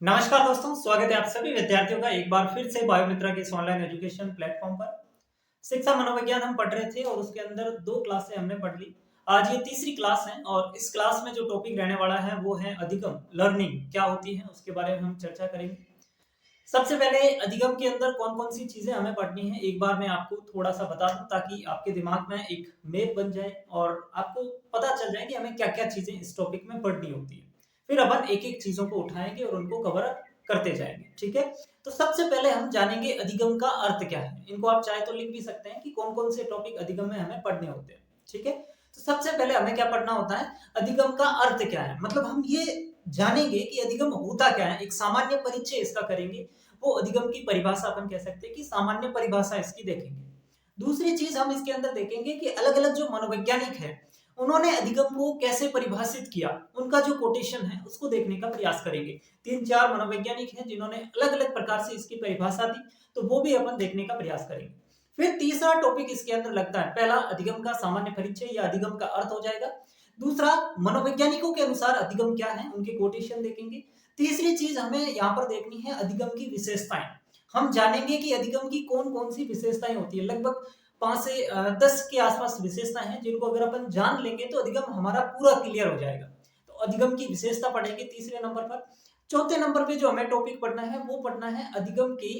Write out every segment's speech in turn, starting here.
नमस्कार दोस्तों, स्वागत है आप सभी विद्यार्थियों का एक बार फिर से बायोमित्रा के इस ऑनलाइन एजुकेशन प्लेटफॉर्म पर। शिक्षा मनोविज्ञान हम पढ़ रहे थे और उसके अंदर दो क्लासें हमने पढ़ ली। आज ये तीसरी क्लास है और इस क्लास में जो टॉपिक रहने वाला है वो है अधिगम। लर्निंग क्या होती है उसके बारे में हम चर्चा करेंगे। सबसे पहले अधिगम के अंदर कौन कौन सी चीजें हमें पढ़नी है एक बार मैं आपको थोड़ा सा बता दूं ताकि आपके दिमाग में एक मैप बन जाए और आपको पता चल जाए कि हमें क्या क्या चीजें इस टॉपिक में पढ़नी होती है। फिर अपन एक एक चीजों को उठाएंगे और उनको कवर करते जाएंगे, ठीक है। तो सबसे पहले हम जानेंगे अधिगम का अर्थ क्या है। इनको आप चाहे तो लिख भी सकते हैं कि कौन कौन से टॉपिक अधिगम में हमें पढ़ने होते हैं, ठीक है। तो सबसे पहले हमें क्या पढ़ना होता है, अधिगम का अर्थ क्या है। मतलब हम ये जानेंगे कि अधिगम होता क्या है, एक सामान्य परिचय इसका करेंगे। वो अधिगम की परिभाषा अपन कह सकते हैं कि सामान्य परिभाषा इसकी देखेंगे। दूसरी चीज हम इसके अंदर देखेंगे कि अलग अलग जो मनोवैज्ञानिक है उन्होंने अधिगम को कैसे परिभाषित किया, उनका जो कोटेशन है उसको देखने का प्रयास करेंगे। तीन चार मनोवैज्ञानिक हैं जिन्होंने अलग अलग प्रकार से इसकी परिभाषा दी, तो वो भी अपन देखने का प्रयास करेंगे। फिर तीसरा टॉपिक इसके अंदर लगता है, पहला अधिगम का सामान्य परिचय या अधिगम का अर्थ हो जाएगा। दूसरा, मनोवैज्ञानिकों के अनुसार अधिगम क्या है, उनके कोटेशन देखेंगे। तीसरी चीज हमें यहाँ पर देखनी है अधिगम की विशेषताएं। हम जानेंगे कि अधिगम की कौन कौन सी विशेषताएं होती है। लगभग 5 से 10 के आसपास विशेषताएं हैं जिनको अगर अपन जान लेंगे तो अधिगम हमारा पूरा क्लियर हो जाएगा। तो अधिगम की विशेषता पढ़ेंगे तीसरे नंबर पर। चौथे नंबर पे जो हमें टॉपिक पढ़ना है वो पढ़ना है अधिगम की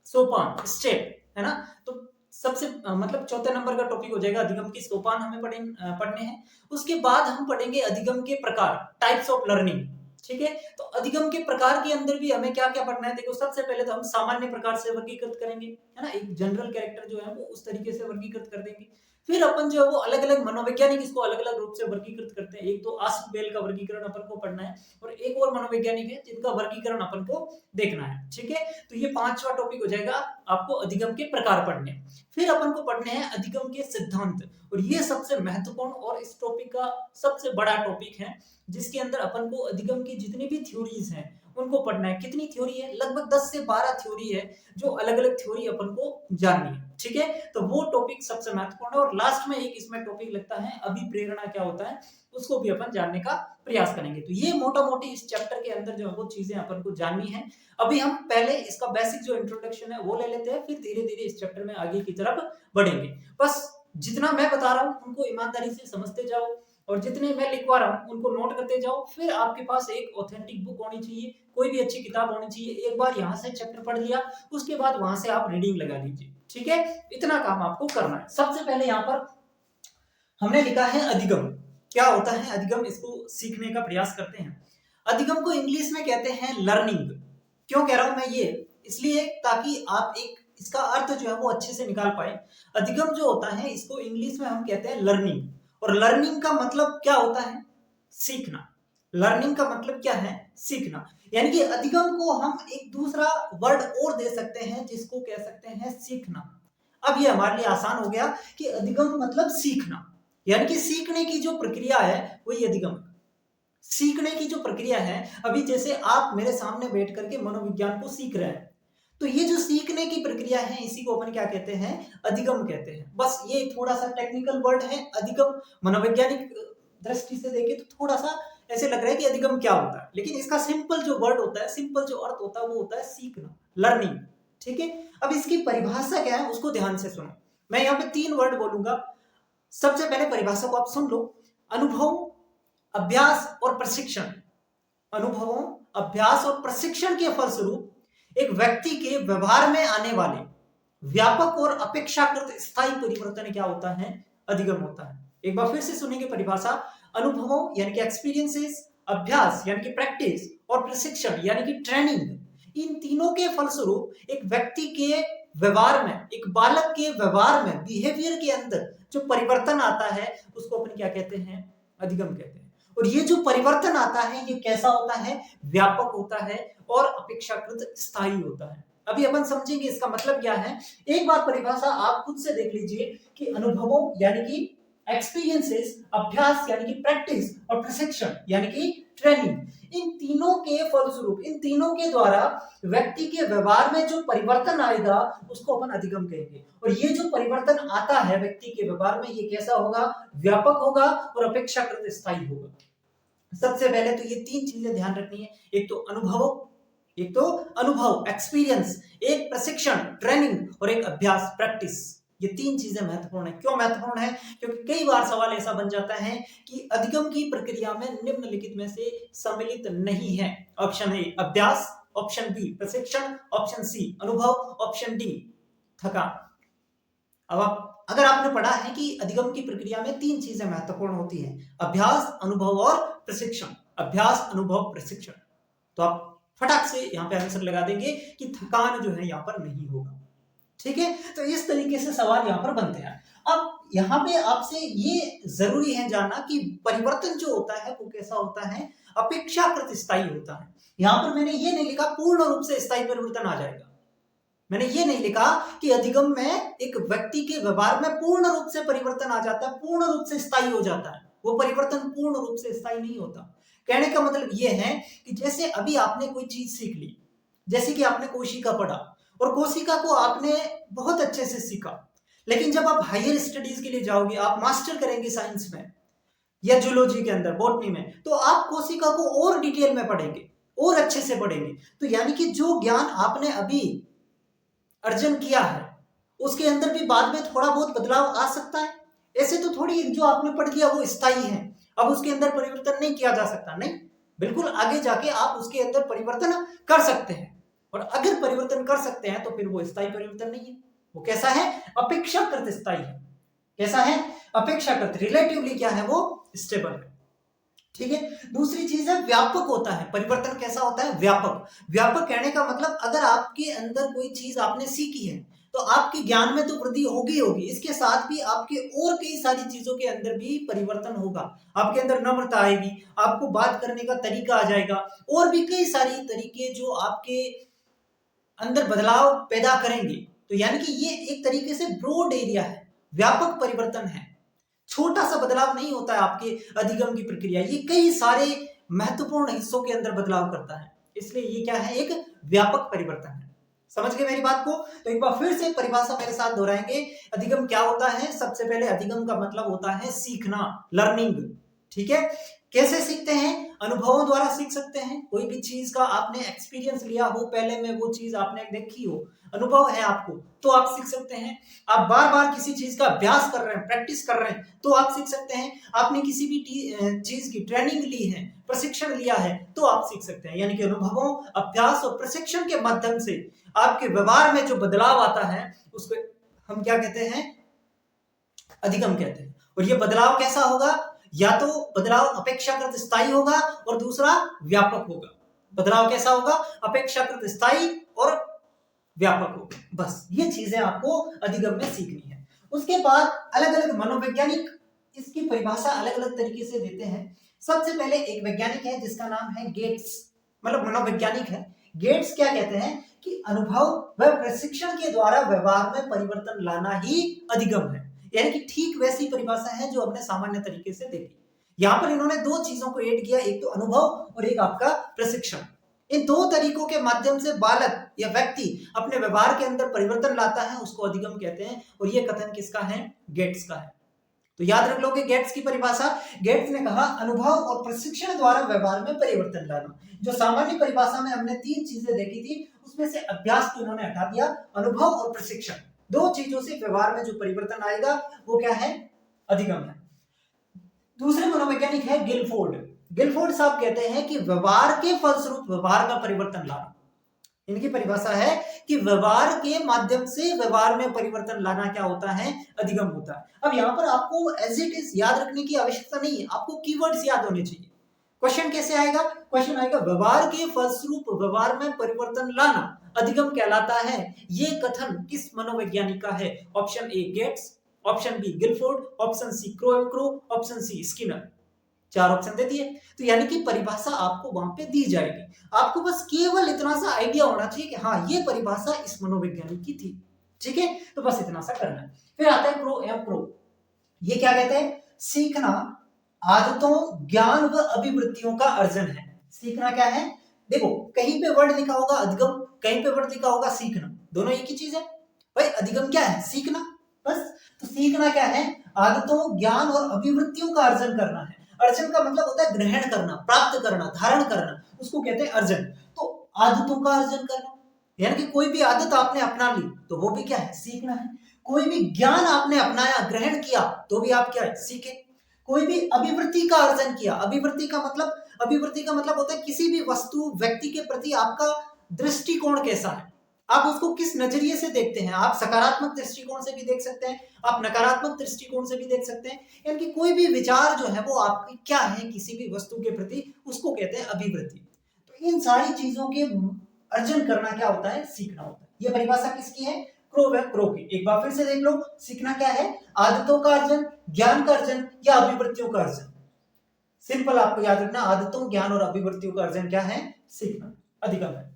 सोपान, स्टेप, है ना। तो सबसे मतलब चौथे नंबर का टॉपिक हो जाएगा अधिगम की सोपान हमें पढ़ने हैं। उसके बाद हम पढ़ेंगे अधिगम के प्रकार, टाइप्स ऑफ लर्निंग, ठीक है। तो अधिगम के प्रकार के अंदर भी हमें क्या क्या पढ़ना है। देखो, सबसे पहले तो हम सामान्य प्रकार से वर्गीकृत करेंगे, है ना। एक जनरल कैरेक्टर जो है वो उस तरीके से वर्गीकृत कर देंगे। फिर अपन जो है वो अलग अलग मनोवैज्ञानिक इसको अलग अलग रूप से वर्गीकृत करते हैं। एक तो आस्पेल का वर्गीकरण अपन को पढ़ना है और एक और मनोवैज्ञानिक है जिनका वर्गीकरण अपन को देखना है, ठीक है। तो ये पांचवा टॉपिक हो जाएगा आपको अधिगम के प्रकार पढ़ने। फिर अपन को पढ़ने हैं अधिगम के सिद्धांत, और ये सबसे महत्वपूर्ण और इस टॉपिक का सबसे बड़ा टॉपिक है, जिसके अंदर अपन को अधिगम की जितनी भी थ्योरीज हैं उनको पढ़ना है। कितनी थ्योरी है, लगभग 10 से 12 थ्योरी है जो अलग अलग थ्योरी अपन को जाननी है, ठीक है। तो वो टॉपिक सबसे महत्वपूर्ण है। और लास्ट में एक इसमें टॉपिक लगता है अभिप्रेरणा क्या होता है, उसको भी अपन जानने का प्रयास करेंगे। तो ये मोटा मोटी इस चैप्टर के अंदर जो है वो चीजें अपन को जाननी है। अभी हम पहले इसका बेसिक जो इंट्रोडक्शन है वो ले लेते हैं, फिर धीरे धीरे इस चैप्टर में आगे की तरफ बढ़ेंगे। बस जितना मैं बता रहा हूँ उनको ईमानदारी से समझते जाओ और जितने मैं लिखवा रहा हूँ उनको नोट करते जाओ। फिर आपके पास एक ऑथेंटिक बुक होनी चाहिए, कोई भी अच्छी किताब होनी चाहिए। एक बार यहाँ से चैप्टर पढ़ लिया, उसके बाद वहां से आप रीडिंग लगा लीजिए, ठीक है। इतना काम आपको करना है। सबसे पहले यहाँ पर हमने लिखा है अधिगम। क्या होता है अधिगम, इसको सीखने का प्रयास करते हैं। अधिगम को इंग्लिश में कहते हैं लर्निंग। क्यों कह रहा हूं मैं ये, इसलिए ताकि आप एक इसका अर्थ जो है वो अच्छे से निकाल पाए। अधिगम जो होता है इसको इंग्लिश में हम कहते हैं लर्निंग, और लर्निंग का मतलब क्या होता है, सीखना। लर्निंग का मतलब क्या है, सीखना। यानी कि अधिगम को हम एक दूसरा वर्ड और दे सकते हैं जिसको कह सकते हैं सीखना। अब ये हमारे लिए आसान हो गया कि अधिगम मतलब सीखना, यानी कि सीखने की जो प्रक्रिया है वही अधिगम। सीखने की जो प्रक्रिया है, अभी जैसे आप मेरे सामने बैठ करके मनोविज्ञान को सीख रहे हैं, तो ये जो सीखने की प्रक्रिया है इसी को अपन क्या कहते हैं, अधिगम कहते हैं। बस ये थोड़ा सा टेक्निकल वर्ड है अधिगम। मनोवैज्ञानिक दृष्टि से देखें तो थोड़ा सा ऐसे लग रहा है कि अधिगम क्या होता है, लेकिन इसका सिंपल जो वर्ड होता है, सिंपल जो अर्थ होता है वो होता है सीखना, लर्निंग, ठीक है। अब इसकी परिभाषा क्या है उसको ध्यान से सुनो। मैं यहाँ पे 3 वर्ड बोलूंगा। सबसे पहले परिभाषा को आप सुन लो। अनुभव, अभ्यास और प्रशिक्षण। अनुभवों, अभ्यास और प्रशिक्षण के फलस्वरूप एक व्यक्ति के व्यवहार में आने वाले व्यापक और अपेक्षाकृत स्थायी परिवर्तन क्या होता है, अधिगम होता है। एक बार फिर से सुनेंगे परिभाषा। अनुभवों यानी कि एक्सपीरियंसेस, अभ्यास यानी कि प्रैक्टिस, और प्रशिक्षण यानी कि ट्रेनिंग। इन तीनों के फलस्वरूप एक व्यक्ति के व्यवहार में, एक बालक के व्यवहार में, बिहेवियर के अंदर जो परिवर्तन आता है उसको अपन क्या कहते हैं, अधिगम कहते हैं। और ये जो परिवर्तन आता है ये कैसा होता है, व्यापक होता है और अपेक्षाकृत स्थायी होता है। अभी अपन समझेंगे इसका मतलब क्या है। एक बार परिभाषा आप खुद से देख लीजिए कि अनुभवों यानी कि एक्सपीरियंसेस, अभ्यास यानी कि प्रैक्टिस, और प्रशिक्षण यानी कि ट्रेनिंग। इन तीनों के फलस्वरूप, इन तीनों के द्वारा व्यक्ति के व्यवहार में जो परिवर्तन आएगा उसको अपन अधिगम कहेंगे। और ये जो परिवर्तन आता है व्यक्ति के व्यवहार में ये कैसा होगा, व्यापक होगा और अपेक्षाकृत स्थायी होगा। सबसे पहले तो ये 3 चीजें ध्यान रखनी है। एक तो अनुभव, एक तो अनुभव एक्सपीरियंस, एक प्रशिक्षण ट्रेनिंग और एक अभ्यास प्रैक्टिस। ये तीन चीजें महत्वपूर्ण है। क्यों महत्वपूर्ण है? क्योंकि कई बार सवाल ऐसा बन जाता है कि अधिगम की प्रक्रिया में निम्नलिखित में से सम्मिलित नहीं है। ऑप्शन ए अभ्यास, ऑप्शन बी प्रशिक्षण, ऑप्शन सी अनुभव, ऑप्शन डी थकान। अब आप अगर आपने पढ़ा है कि अधिगम की प्रक्रिया में तीन चीजें महत्वपूर्ण होती हैं, अभ्यास, अनुभव और प्रशिक्षण। अभ्यास, अनुभव, प्रशिक्षण, तो आप फटाक से यहाँ पे आंसर लगा देंगे कि थकान जो है यहाँ पर नहीं होगा। ठीक है, तो इस तरीके से सवाल यहाँ पर बनते हैं। अब यहाँ पे आपसे ये जरूरी है जानना कि परिवर्तन जो होता है वो कैसा होता है, अपेक्षाकृत स्थायी होता है। यहाँ पर मैंने ये नहीं लिखा पूर्ण रूप से स्थायी परिवर्तन आ जाएगा, मैंने ये नहीं लिखा कि अधिगम में एक व्यक्ति के व्यवहार में पूर्ण रूप से परिवर्तन आ जाता है, पूर्ण रूप से स्थायी हो जाता है। वो परिवर्तन पूर्ण रूप से स्थायी नहीं होता। कहने का मतलब ये है कि जैसे अभी आपने कोई चीज सीख ली, जैसे कि आपने कोशिका पढ़ा और कोशिका को आपने बहुत अच्छे से सीखा, लेकिन जब आप हायर स्टडीज के लिए जाओगे, आप मास्टर करेंगे साइंस में या जूलॉजी के अंदर, बॉटनी में, तो आप कोशिका को और डिटेल में पढ़ेंगे और अच्छे से पढ़ेंगे। तो यानी कि जो ज्ञान आपने अभी अर्जन किया है उसके अंदर भी बाद में थोड़ा बहुत बदलाव आ सकता है। ऐसे तो थोड़ी जो आपने पढ़ लिया वो स्थायी है, अब उसके अंदर परिवर्तन नहीं किया जा सकता, नहीं, बिल्कुल आगे जाके आप उसके अंदर परिवर्तन कर सकते हैं। और अगर परिवर्तन कर सकते हैं तो फिर वो स्थायी परिवर्तन नहीं है। वो कैसा है? अपेक्षाकृत स्थायी है। कैसा है? अपेक्षाकृत, रिलेटिवली क्या है वो? स्टेबल है। ठीक है, दूसरी चीज है व्यापक होता है। परिवर्तन कैसा होता है? व्यापक। व्यापक कहने का मतलब अगर आपके अंदर कोई चीज आपने सीखी है तो आपके ज्ञान में तो वृद्धि होगी होगी, इसके साथ भी आपके और कई सारी चीजों के अंदर भी परिवर्तन होगा। आपके अंदर नम्रता आएगी, आपको बात करने का तरीका आ जाएगा, और भी कई सारी तरीके जो आपके अंदर बदलाव पैदा करेंगे। तो यानी कि ये एक तरीके से ब्रॉड एरिया है, व्यापक परिवर्तन है। छोटा सा बदलाव नहीं होता है आपके अधिगम की प्रक्रिया, ये कई सारे महत्वपूर्ण हिस्सों के अंदर बदलाव करता है, इसलिए ये क्या है? एक व्यापक परिवर्तन है। समझ गए मेरी बात को? तो एक बार फिर से परिभाषा मेरे साथ दोहराएंगे। अधिगम क्या होता है? सबसे पहले अधिगम का मतलब होता है सीखना, लर्निंग। ठीक है, कैसे सीखते हैं? अनुभवों द्वारा सीख सकते हैं। कोई भी चीज का आपने एक्सपीरियंस लिया हो, पहले में वो चीज आपने देखी हो, अनुभव है आपको, तो आप सीख सकते हैं। आप बार बार किसी चीज का अभ्यास कर रहे हैं, प्रैक्टिस कर रहे हैं, तो आप सीख सकते हैं। आपने किसी भी चीज की ट्रेनिंग ली है, प्रशिक्षण लिया है, तो आप सीख सकते हैं। यानी कि अनुभवों, अभ्यास और प्रशिक्षण के माध्यम से आपके व्यवहार में जो बदलाव आता है उसको हम क्या कहते हैं? अधिगम कहते हैं। और ये बदलाव कैसा होगा? या तो बदलाव अपेक्षाकृत स्थायी होगा और दूसरा व्यापक होगा। बदलाव कैसा होगा? अपेक्षाकृत स्थायी और व्यापक होगा। बस ये चीजें आपको अधिगम में सीखनी है। उसके बाद अलग अलग मनोवैज्ञानिक इसकी परिभाषा अलग अलग तरीके से देते हैं। सबसे पहले एक वैज्ञानिक है जिसका नाम है गेट्स, मतलब मनोवैज्ञानिक है। गेट्स क्या कहते हैं कि अनुभव व प्रशिक्षण के द्वारा व्यवहार में परिवर्तन लाना ही अधिगम है। यानी कि ठीक वैसी परिभाषा है जो हमने सामान्य तरीके से देखी। यहाँ पर इन्होंने दो चीजों को ऐड किया, एक तो अनुभव और एक आपका प्रशिक्षण। इन दो तरीकों के माध्यम से बालक या व्यक्ति अपने व्यवहार के अंदर परिवर्तन लाता है, उसको अधिगम कहते हैं। और ये कथन किसका है? गेट्स का है। तो याद रख लोगे गेट्स की परिभाषा। गेट्स ने कहा अनुभव और प्रशिक्षण द्वारा व्यवहार में परिवर्तन लाना। जो सामान्य परिभाषा में हमने तीन चीजें देखी थी उसमें से अभ्यास को इन्होंने हटा दिया। अनुभव और प्रशिक्षण, दो चीजों से व्यवहार में जो परिवर्तन आएगा वो क्या है? अधिगम है। दूसरे मनोवैज्ञानिक है गिलफोर्ड। गिलफोर्ड साहब कहते हैं कि व्यवहार के फलस्वरूप व्यवहार का परिवर्तन लाना। इनकी परिभाषा है कि व्यवहार के माध्यम से व्यवहार में परिवर्तन लाना क्या होता है? अधिगम होता है। अब यहाँ पर आपको एज इट इज याद रखने की आवश्यकता नहीं है, आपको कीवर्ड्स याद होने चाहिए। क्वेश्चन कैसे आएगा? क्वेश्चन आएगा व्यवहार के फलस्वरूप व्यवहार में परिवर्तन लाना अधिगम कहलाता है। ये कथन किस मनोवैज्ञानिक का है? Option A Gates, option B Guilford, option C Crow, option C Skinner. चार ऑप्शन दे दिए। तो यानी कि परिभाषा आपको वहां पे दी जाएगी। आपको बस केवल इतना सा आइडिया होना चाहिए कि हाँ ये परिभाषा इस मनोवैज्ञानिक की थी। ठीक है, तो बस इतना सा करना है। फिर आता है प्रो। ये क्या कहते हैं? सीखना आदतों, ज्ञान व अभिवृत्तियों का अर्जन है। सीखना क्या है? देखो कहीं पे वर्ड लिखा होगा अधिगम, कहीं पे वर्ड लिखा होगा सीखना, दोनों एक ही चीज है भाई। अधिगम क्या है? सीखना, बस। तो सीखना क्या है? आदतों, ज्ञान और अभिवृत्तियों का अर्जन करना है। अर्जन का मतलब होता है ग्रहण करना, प्राप्त करना, धारण करना, उसको कहते हैं अर्जन। तो आदतों का अर्जन करना, यानी कि कोई भी आदत आपने अपना ली तो वो भी क्या है, सीखना है। कोई भी ज्ञान आपने अपनाया, ग्रहण किया, तो भी आप क्या है, सीखे। कोई भी अभिवृत्ति का अर्जन किया, अभिवृत्ति का मतलब होता है किसी भी वस्तु व्यक्ति के प्रति आपका दृष्टिकोण कैसा है, आप उसको किस नजरिए से देखते हैं। आप सकारात्मक दृष्टिकोण से भी देख सकते हैं, आप नकारात्मक दृष्टिकोण से भी देख सकते हैं, यानी कि कोई भी विचार जो है वो आपकी क्या है किसी भी वस्तु के प्रति, उसको कहते हैं अभिवृत्ति। तो इन सारी चीजों के अर्जन करना क्या होता है, सीखना होता है। ये परिभाषा किसकी है, क्रो की। एक बार फिर से देख लो, सीखना क्या है, आदतों का अर्जन, ज्ञान का अर्जन या अभिवृत्तियों का अर्जन। सिंपल आपको याद रखना, आदतों, ज्ञान और अभिवृत्तियों का अर्जन क्या है, सीखना, अधिगम है।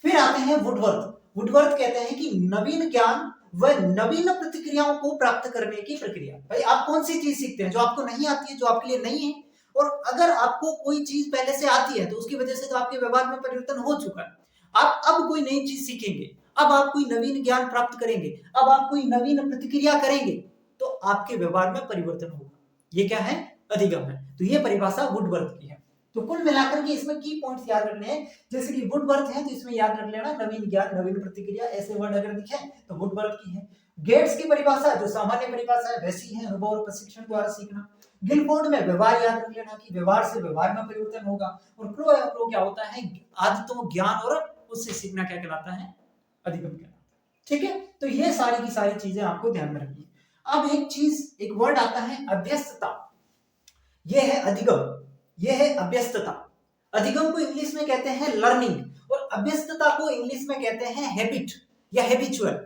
फिर आते हैं वुडवर्थ। वुडवर्थ कहते हैं कि नवीन ज्ञान व नवीन प्रतिक्रियाओं को प्राप्त करने की प्रक्रिया। भाई आप कौन सी चीज सीखते हैं, जो आपको नहीं आती है, जो आपके लिए नहीं है, और अगर आपको कोई चीज पहले से आती है तो उसकी वजह से तो आपके व्यवहार में परिवर्तन हो चुका है। आप अब कोई नई चीज सीखेंगे, अब आप कोई नवीन ज्ञान प्राप्त करेंगे, अब आप कोई नवीन प्रतिक्रिया करेंगे, तो आपके व्यवहार में परिवर्तन होगा। ये क्या है, अधिगम है। तो ये परिभाषा वुडवर्थ की है। तो कुल मिलाकर के इसमें की पॉइंट्स याद रखने हैं, जैसे कि वुडवर्थ है तो इसमें याद रख लेना नवीन ज्ञान, नवीन प्रतिक्रिया, ऐसे वर्ड अगर दिखे तो वुडवर्थ की है। गेट्स की परिभाषा जो सामान्य परिभाषा है वैसी है, अनुभव और प्रशिक्षण द्वारा सीखना। गिलफोर्ड में व्यवहार याद रख लेना कि व्यवहार से व्यवहार में परिवर्तन होगा। और क्रो क्या होता है, आदतों, ज्ञान और उससे सीखना क्या कहलाता है, अधिगम कहलाता है। ठीक है, तो ये सारी की सारी चीजें आपको ध्यान में रखनी है। अब एक चीज, एक वर्ड आता है अभ्यस्तता, ये है अधिगम, ये है अभ्यस्तता। अधिगम को इंग्लिश में कहते हैं लर्निंग और अभ्यस्तता को इंग्लिश में कहते हैं हैबिट या हैबिचुअल।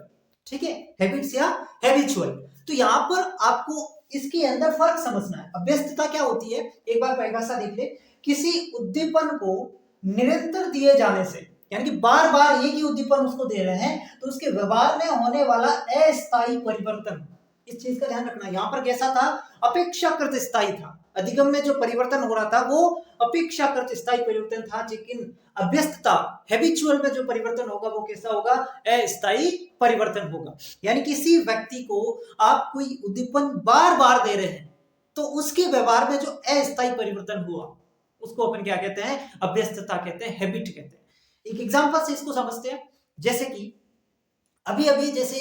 ठीक है, हैबिट्स या हैबिचुअल। तो यहां पर आपको इसके अंदर फर्क समझना है। अभ्यस्तता क्या होती है, एक बार परिभाषा देख ले, किसी उद्दीपन को निरंतर दिए जाने से, यानी कि बार बार एक ही उद्दीपन उसको दे रहे हैं तो उसके व्यवहार में होने वाला अस्थायी परिवर्तन। इस चीज का ध्यान रखना। यहां पर कैसा था, अपेक्षाकृत स्थायी था। अधिगम में जो परिवर्तन हो रहा था वो अपेक्षाकृत स्थायी परिवर्तन था, लेकिन अभ्यस्तता, हैबिचुअल में जो परिवर्तन होगा वो कैसा होगा, अस्थायी परिवर्तन होगा। यानी किसी व्यक्ति को आप कोई उद्दीपन बार बार दे रहे हैं तो उसके व्यवहार में जो अस्थायी परिवर्तन हुआ उसको अपन क्या कहते हैं, अभ्यस्तता कहते हैं, हैबिट कहते हैं। एक एग्जांपल से इसको समझते हैं, जैसे कि अभी अभी जैसे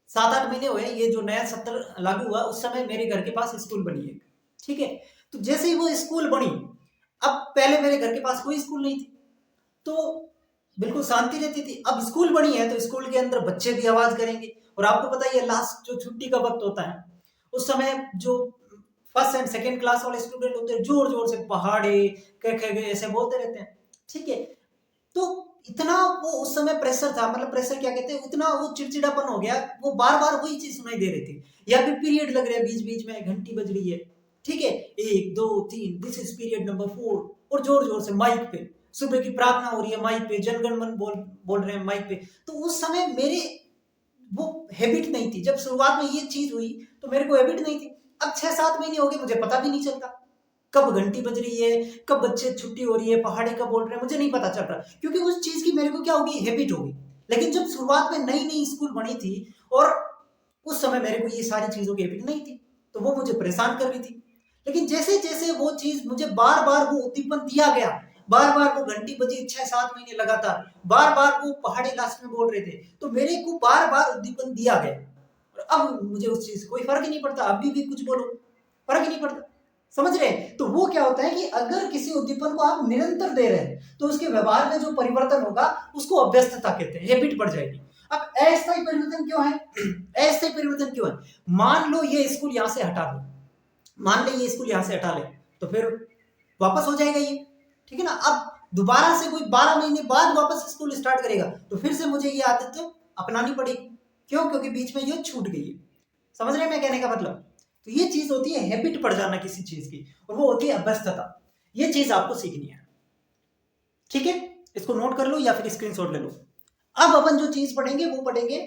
7-8 महीने हुए ये जो नया सत्र लागू हुआ, उस समय मेरे घर के पास स्कूल बनी है। ठीक है, तो जैसे ही वो स्कूल बनी, अब पहले मेरे घर के पास कोई स्कूल नहीं थी तो बिल्कुल शांति रहती थी। अब स्कूल बनी है तो स्कूल के अंदर बच्चे भी आवाज करेंगे, और आपको पता ही है लास्ट जो छुट्टी का वक्त होता है उस समय जो फर्स्ट एंड सेकेंड क्लास वाले स्टूडेंट होते हैं जोर जोर से पहाड़े ऐसे बोलते रहते हैं। ठीक है, तो इतना वो उस समय प्रेशर था, मतलब प्रेशर क्या कहते हैं, उतना वो चिड़चिड़ापन हो गया, वो बार बार वही चीज सुनाई दे रही थी। या फिर पीरियड लग रहा है, बीच बीच में घंटी बज रही है, ठीक है, 1 2 3 दिस इज पीरियड नंबर 4, और जोर जोर से माइक पे सुबह की प्रार्थना हो रही है, माइक पे जनगण मन बोल रहे हैं माइक पे। तो उस समय मेरे वो हैबिट नहीं थी। जब शुरुआत में ये चीज हुई तो मेरे को हैबिट नहीं थी। अब 6-7 महीने हो गए, मुझे पता भी नहीं चलता कब घंटी बज रही है, कब बच्चे छुट्टी हो रही है, पहाड़े कब बोल रहे हैं, मुझे नहीं पता चल रहा, क्योंकि उस चीज की मेरे को क्या होगी, हैबिट होगी। लेकिन जब शुरुआत में नई नई स्कूल बनी थी और उस समय मेरे को ये सारी चीजों की हैबिट नहीं थी, तो वो मुझे परेशान कर रही थी। लेकिन जैसे जैसे वो चीज मुझे बार बार वो उद्दीपन दिया गया, बार बार वो घंटी बजी 6-7 महीने लगातार, बार बार वो पहाड़ी लास्ट में बोल रहे थे, तो मेरे को बार बार उद्दीपन दिया गया, और अब मुझे उस चीज कोई फर्क ही नहीं पड़ता। अभी भी कुछ बोलो, फर्क ही नहीं पड़ता। समझ रहे हैं? तो वो क्या होता है कि अगर किसी उद्दीपन को आप निरंतर दे रहे हैं तो उसके व्यवहार में जो परिवर्तन होगा उसको अभ्यस्तता कहते हैं, हैबिट बढ़ जाएगी। अब अस्थायी परिवर्तन क्यों है? अस्थायी परिवर्तन क्यों है? मान लो ये स्कूल यहां से हटा दो, मान ले ये स्कूल यहां से हटा ले, तो फिर वापस हो जाएगा ये, ठीक है ना। अब दोबारा से कोई 12 महीने बाद वापस स्कूल स्टार्ट करेगा तो फिर से मुझे ये आदत अपनानी पड़ेगी। क्यों? क्योंकि बीच में ये छूट गई है। समझ रहे हैं मैं कहने का मतलब? तो ये चीज होती है हैबिट पड़ जाना किसी चीज की, और वो होती है अभ्यस्तता। ये चीज आपको सीखनी है, ठीक है, इसको नोट कर लो या फिर स्क्रीनशॉट ले लो। अब अपन जो चीज पढ़ेंगे वो पढ़ेंगे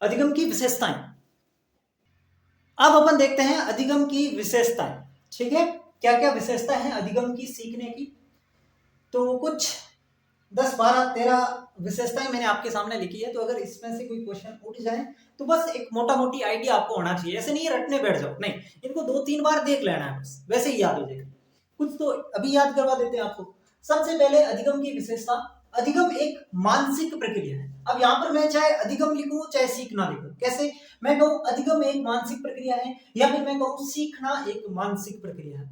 अधिगम की विशेषताएं। अब अपन देखते हैं अधिगम की विशेषताएं, ठीक है, क्या क्या विशेषता है अधिगम की सीखने की। तो कुछ 10 12 13 विशेषताएं मैंने आपके सामने लिखी है, तो अगर इसमें से कोई क्वेश्चन उठ जाए तो बस एक मोटा मोटी आइडिया आपको होना चाहिए। ऐसे नहीं रटने बैठ जाओ, नहीं, इनको 2-3 बार देख लेना है, बस वैसे ही याद हो जाएगा। कुछ तो अभी याद करवा देते हैं आपको। सबसे पहले अधिगम की विशेषता, अधिगम एक मानसिक प्रक्रिया है। अब यहाँ पर मैं चाहे अधिगम लिखूं चाहे सीखना लिखूं, कैसे मैं कहूं अधिगम एक मानसिक प्रक्रिया है या फिर मैं कहूं सीखना एक मानसिक प्रक्रिया है,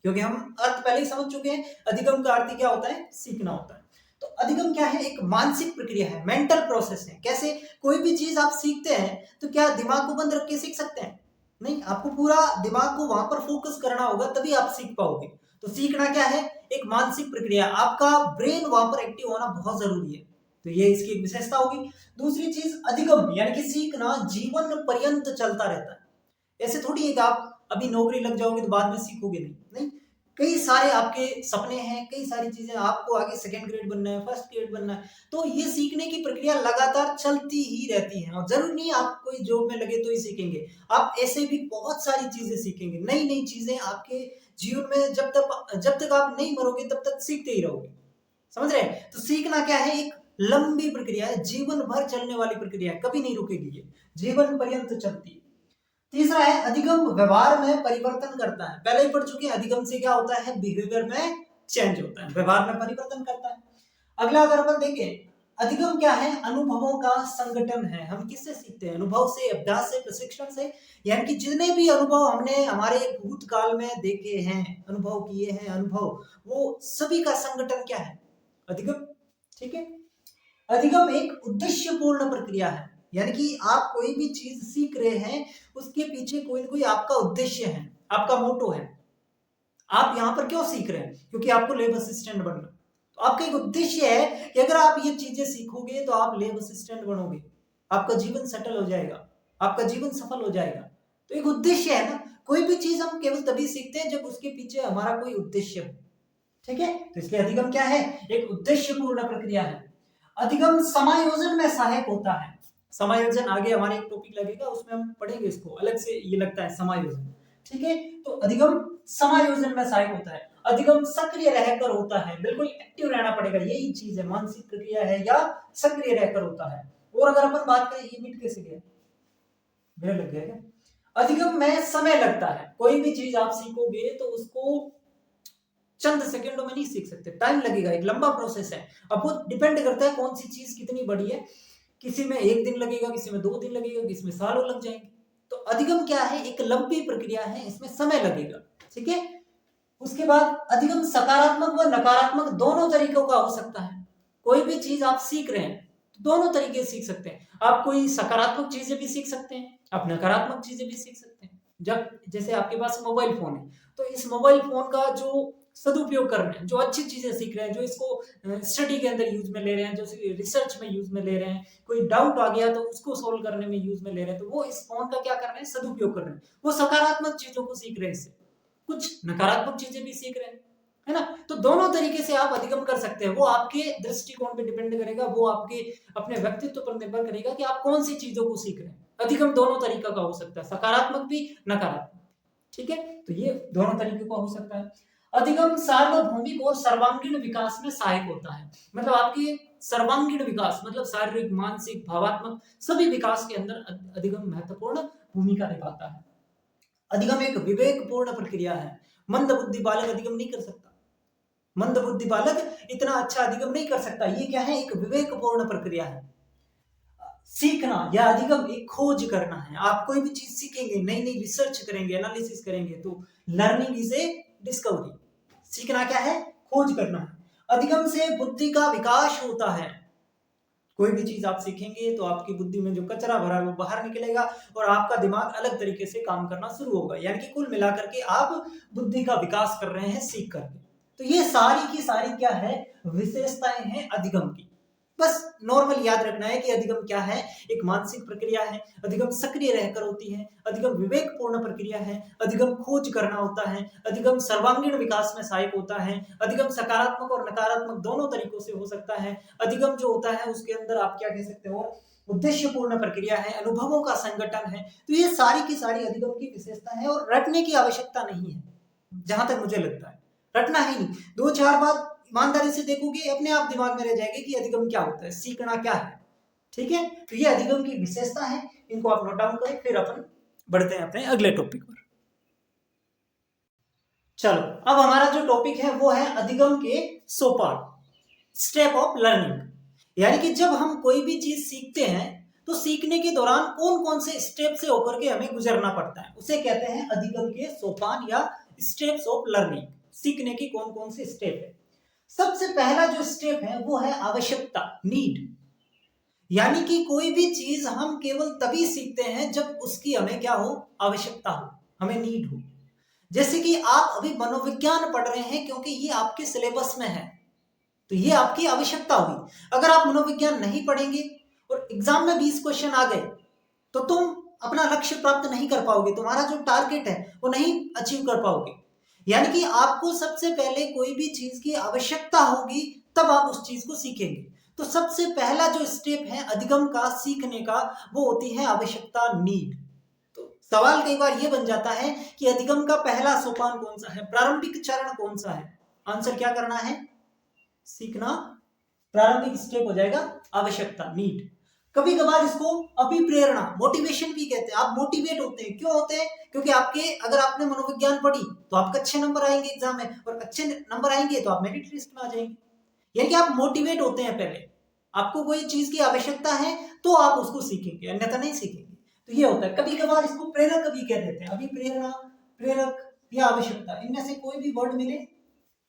क्योंकि हम अर्थ पहले ही समझ चुके हैं अधिगम का अर्थ क्या होता है, सीखना होता है। तो अधिगम क्या है, एक मानसिक प्रक्रिया है, मेंटल प्रोसेस है। कैसे कोई भी चीज आप सीखते हैं तो क्या दिमाग को बंद रख के सीख सकते हैं, नहीं, आपको पूरा दिमाग को वहां पर फोकस करना होगा तभी आप सीख पाओगे। तो सीखना क्या है, एक मानसिक प्रक्रिया, आपका ब्रेन वहां पर एक्टिव होना बहुत जरूरी है। तो ये इसकी एक विशेषता होगी। दूसरी चीज अधिगम यानी कि सीखना जीवन पर्यंत चलता रहता है। ऐसे थोड़ी है कि आप अभी नौकरी लग जाओगे तो बाद में सीखोगे, नहीं नहीं, कई सारे आपके सपने हैं, कई सारी चीजें, आपको आगे सेकंड ग्रेड बनना है, फर्स्ट ग्रेड बनना है, तो ये सीखने की प्रक्रिया लगातार चलती ही रहती है। और जरूरी नहीं आप कोई जॉब में लगे तो ही सीखेंगे, आप ऐसे भी बहुत सारी चीजें सीखेंगे, नई नई चीजें आपके जीवन में जब तक आप नहीं मरोगे तब तक सीखते ही रहोगे, समझ रहे हैं। तो सीखना क्या है, एक लंबी प्रक्रिया है, जीवन भर चलने वाली प्रक्रिया है, कभी नहीं रुकेगी, ये जीवन पर्यंत चलती है। तीसरा है अधिगम व्यवहार में परिवर्तन करता है, पहले ही पढ़ चुके हैं, अधिगम से क्या होता है, बिहेवियर में चेंज होता है, व्यवहार में परिवर्तन करता है। अगला अगर अपन देखें, अधिगम क्या है, अनुभवों का संगठन है। हम किससे सीखते हैं, अनुभव से, अभ्यास से, प्रशिक्षण से, यानी कि जितने भी अनुभव हमने हमारे भूतकाल में देखे हैं, अनुभव किए हैं, अनुभव, वो सभी का संगठन क्या है, अधिगम। ठीक है, अधिगम एक उद्देश्यपूर्ण प्रक्रिया है, यानी कि आप कोई भी चीज सीख रहे हैं उसके पीछे कोई ना कोई आपका उद्देश्य है, आपका मोटो है। आप यहां पर क्यों सीख रहे हैं, क्योंकि आपको लैब असिस्टेंट बनना, तो आपका एक उद्देश्य है कि अगर आप ये चीजें सीखोगे तो आप लैब असिस्टेंट बनोगे, आपका जीवन सेटल हो जाएगा, आपका जीवन सफल हो जाएगा। तो एक उद्देश्य है ना, कोई भी चीज हम केवल तभी सीखते हैं जब उसके पीछे हमारा कोई उद्देश्य हो। ठीक है, तो इसलिए अधिगम क्या है, एक उद्देश्यपूर्ण प्रक्रिया है। अधिगम समायोजन में सहायक होता है। समायोजन आगे हमारे एक टॉपिक लगेगा, उसमें हम पढ़ेंगे इसको अलग से, ये लगता है समायोजन। ठीक है, तो अधिगम समायोजन में सहायक होता है। अधिगम सक्रिय रहकर होता है, बिल्कुल एक्टिव रहना पड़ेगा, यही चीज है, मानसिक प्रक्रिया है या सक्रिय रहकर होता है। और अगर अपन बात करें, ये मिट कैसे गया, मेरा लग गया क्या, अधिगम में समय लगता है, कोई भी चीज आप सीखोगे तो उसको चंद सेकंडों में नहीं सीख सकते, टाइम लगेगा, एक लंबा प्रोसेस है। अब वो डिपेंड करता है कौन सी चीज कितनी बड़ी है, किसी में एक दिन लगेगा, किसी में 2 दिन लगेगा, किसी में सालों लग जाएंगे। तो अधिगम क्या है, एक लंबी प्रक्रिया है, इसमें समय लगेगा। ठीक है, उसके बाद अधिगम सकारात्मक व नकारात्मक दोनों तरीकों का हो सकता है। कोई भी चीज आप सीख रहे हैं तो दोनों तरीके से सीख सकते हैं, आप कोई सकारात्मक चीजें भी सीख सकते हैं, आप नकारात्मक चीजें भी सीख सकते हैं। जब जैसे आपके पास मोबाइल फोन है, तो इस मोबाइल फोन का जो सदुपयोग कर रहे हैं, जो अच्छी चीजें सीख रहे हैं, जो इसको स्टडी के अंदर यूज में ले रहे हैं, जो रिसर्च में यूज में ले रहे हैं, कोई डाउट आ गया तो उसको सोल्व करने में यूज में ले रहे हैं, तो वो इस फोन का क्या कर रहे हैं, सदुपयोग कर रहे हैं, वो सकारात्मक चीजों को सीख रहे हैं, इससे कुछ नकारात्मक चीजें भी सीख रहे हैं, है ना। तो दोनों तरीके से आप अधिगम कर सकते हैं, वो आपके दृष्टिकोण पे डिपेंड करेगा, वो आपके अपने व्यक्तित्व पर निर्भर करेगा कि आप कौन सी चीजों को सीख रहे हैं। अधिगम दोनों तरीका का हो सकता है, सकारात्मक भी, नकारात्मक। ठीक है, तो ये दोनों तरीके का हो सकता है। अधिगम सार्वभौमिक और सर्वांगीण विकास में सहायक होता है, मतलब आपके सर्वांगीण विकास, मतलब शारीरिक, मानसिक, भावात्मक सभी विकास के अंदर अधिगम महत्वपूर्ण भूमिका निभाता है। अधिगम एक विवेकपूर्ण प्रक्रिया है, मंद बुद्धि बालक अधिगम नहीं कर सकता, मंद बुद्धि बालक इतना अच्छा अधिगम नहीं कर सकता। ये क्या है, एक विवेकपूर्ण प्रक्रिया है। सीखना या अधिगम एक खोज करना है, आप कोई भी चीज सीखेंगे, नई नई रिसर्च करेंगे, एनालिसिस करेंगे, तो लर्निंग इज ए डिस्कवरी। सीखना क्या है, खोज करना है। अधिगम से बुद्धि का विकास होता है, कोई भी चीज आप सीखेंगे तो आपकी बुद्धि में जो कचरा भरा है वो बाहर निकलेगा और आपका दिमाग अलग तरीके से काम करना शुरू होगा, यानी कि कुल मिलाकर के आप बुद्धि का विकास कर रहे हैं सीख करके। तो ये सारी की सारी क्या है, विशेषताएं हैं अधिगम की। बस नॉर्मल याद रखना है कि अधिगम क्या है, एक मानसिक प्रक्रिया है, अधिगम सक्रिय रहकर होती है, अधिगम विवेकपूर्ण प्रक्रिया है, अधिगम खोज करना होता है, अधिगम सर्वांगीण विकास में सहायक होता है, अधिगम सकारात्मक और नकारात्मक दोनों तरीकों से हो सकता है। अधिगम जो होता है उसके अंदर आप क्या कह सकते हो, उद्देश्यपूर्ण प्रक्रिया है, अनुभवों का संगठन है। तो ये सारी की सारी अधिगम की विशेषता है और रटने की आवश्यकता नहीं है, जहां तक मुझे लगता है रटना ही नहीं, 2-4 बार ईमानदारी से देखोगे अपने आप दिमाग में रह जाएगी कि अधिगम क्या होता है, सीखना क्या है। ठीक है, तो ये अधिगम की विशेषता है, इनको आप नोट डाउन करें, फिर अपन बढ़ते हैं अपने अगले टॉपिक पर। चलो, अब हमारा जो टॉपिक है वो है अधिगम के सोपान। Step of learning. यानी कि जब हम कोई भी चीज सीखते हैं तो सीखने के दौरान कौन कौन से स्टेप से होकर के हमें गुजरना पड़ता है, उसे कहते हैं अधिगम के सोपान या स्टेप्स ऑफ लर्निंग। सीखने की कौन कौन से स्टेप है। सबसे पहला जो स्टेप है वो है आवश्यकता, नीड। यानी कि कोई भी चीज हम केवल तभी सीखते हैं जब उसकी हमें क्या हो, आवश्यकता हो, हमें नीड हो। जैसे कि आप अभी मनोविज्ञान पढ़ रहे हैं क्योंकि ये आपके सिलेबस में है, तो ये आपकी आवश्यकता हुई। अगर आप मनोविज्ञान नहीं पढ़ेंगे और एग्जाम में 20 क्वेश्चन आ गए तो तुम अपना लक्ष्य प्राप्त नहीं कर पाओगे, तुम्हारा जो टारगेट है वो नहीं अचीव कर पाओगे। यानी कि आपको सबसे पहले कोई भी चीज की आवश्यकता होगी तब आप उस चीज को सीखेंगे। तो सबसे पहला जो स्टेप है अधिगम का, सीखने का, वो होती है आवश्यकता, नीड। तो सवाल कई बार ये बन जाता है कि अधिगम का पहला सोपान कौन सा है, प्रारंभिक चरण कौन सा है। आंसर क्या करना है, सीखना। प्रारंभिक स्टेप हो जाएगा आवश्यकता, नीड। कभी कभार इसको अभिप्रेरणा, मोटिवेशन भी कहते हैं। आप मोटिवेट होते हैं, क्यों होते हैं, क्योंकि आपके, अगर आपने मनोविज्ञान पढ़ी तो आपके अच्छे नंबर आएंगे एग्जाम में, और अच्छे नंबर आएंगे तो आप मेरिट लिस्ट में आ जाएंगे। यानी कि आप मोटिवेट होते हैं, पहले आपको कोई चीज की आवश्यकता है तो आप उसको सीखेंगे, अन्यथा नहीं सीखेंगे। तो ये होता है। कभी कभार इसको प्रेरक भी कह देते हैं, अभिप्रेरणा, प्रेरक या आवश्यकता, इनमें से कोई भी वर्ड मिले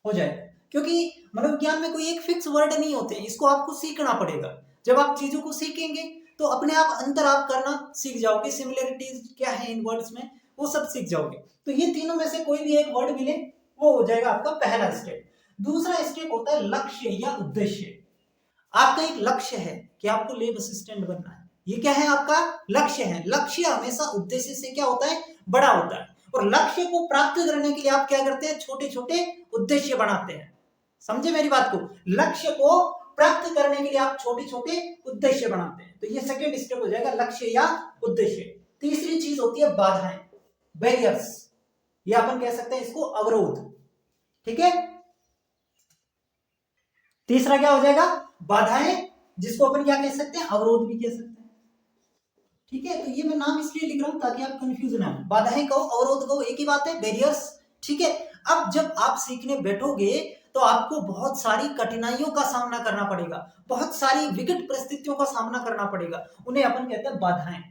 हो जाए। क्योंकि मनोविज्ञान में कोई एक फिक्स वर्ड नहीं होते, इसको आपको सीखना पड़ेगा। जब आप चीजों को सीखेंगे तो अपने आप अंतर आप करना सीख जाओगे, सिमिलरिटीज क्या है इन वर्ड्स में वो सब सीख जाओगे। तो ये तीनों में से कोई भी एक वर्ड मिले वो हो जाएगा आपका पहला स्टेप। दूसरा स्टेप होता है लक्ष्य या उद्देश्य। आपका एक लक्ष्य है कि आपको लैब असिस्टेंट बनना है, ये क्या है, आपका लक्ष्य है। लक्ष्य हमेशा उद्देश्य से क्या होता है, बड़ा होता है। और लक्ष्य को प्राप्त करने के लिए आप क्या करते हैं, छोटे छोटे उद्देश्य बनाते हैं। समझे मेरी बात को, लक्ष्य को प्राप्त करने के लिए आप छोटे छोटे उद्देश्य बनाते हैं। तो ये सेकंड स्टेप हो जाएगा, लक्ष्य या उद्देश्य। तीसरी चीज होती है बाधाएं, बैरियर्स, ये अपन कह सकते हैं इसको अवरोध। ठीक है, तीसरा क्या हो जाएगा, बाधाएं, जिसको अपन क्या कह सकते हैं, अवरोध भी कह सकते हैं। ठीक है, तो ये मैं नाम इसलिए लिख रहा हूं ताकि आप कंफ्यूज ना हो। बाधाएं कहो, अवरोध कहो, एक ही बात है, बैरियर्स। ठीक है, अब जब आप सीखने बैठोगे तो आपको बहुत सारी कठिनाइयों का सामना करना पड़ेगा, बहुत सारी विकट परिस्थितियों का सामना करना पड़ेगा, उन्हें अपन कहते हैं बाधाएं।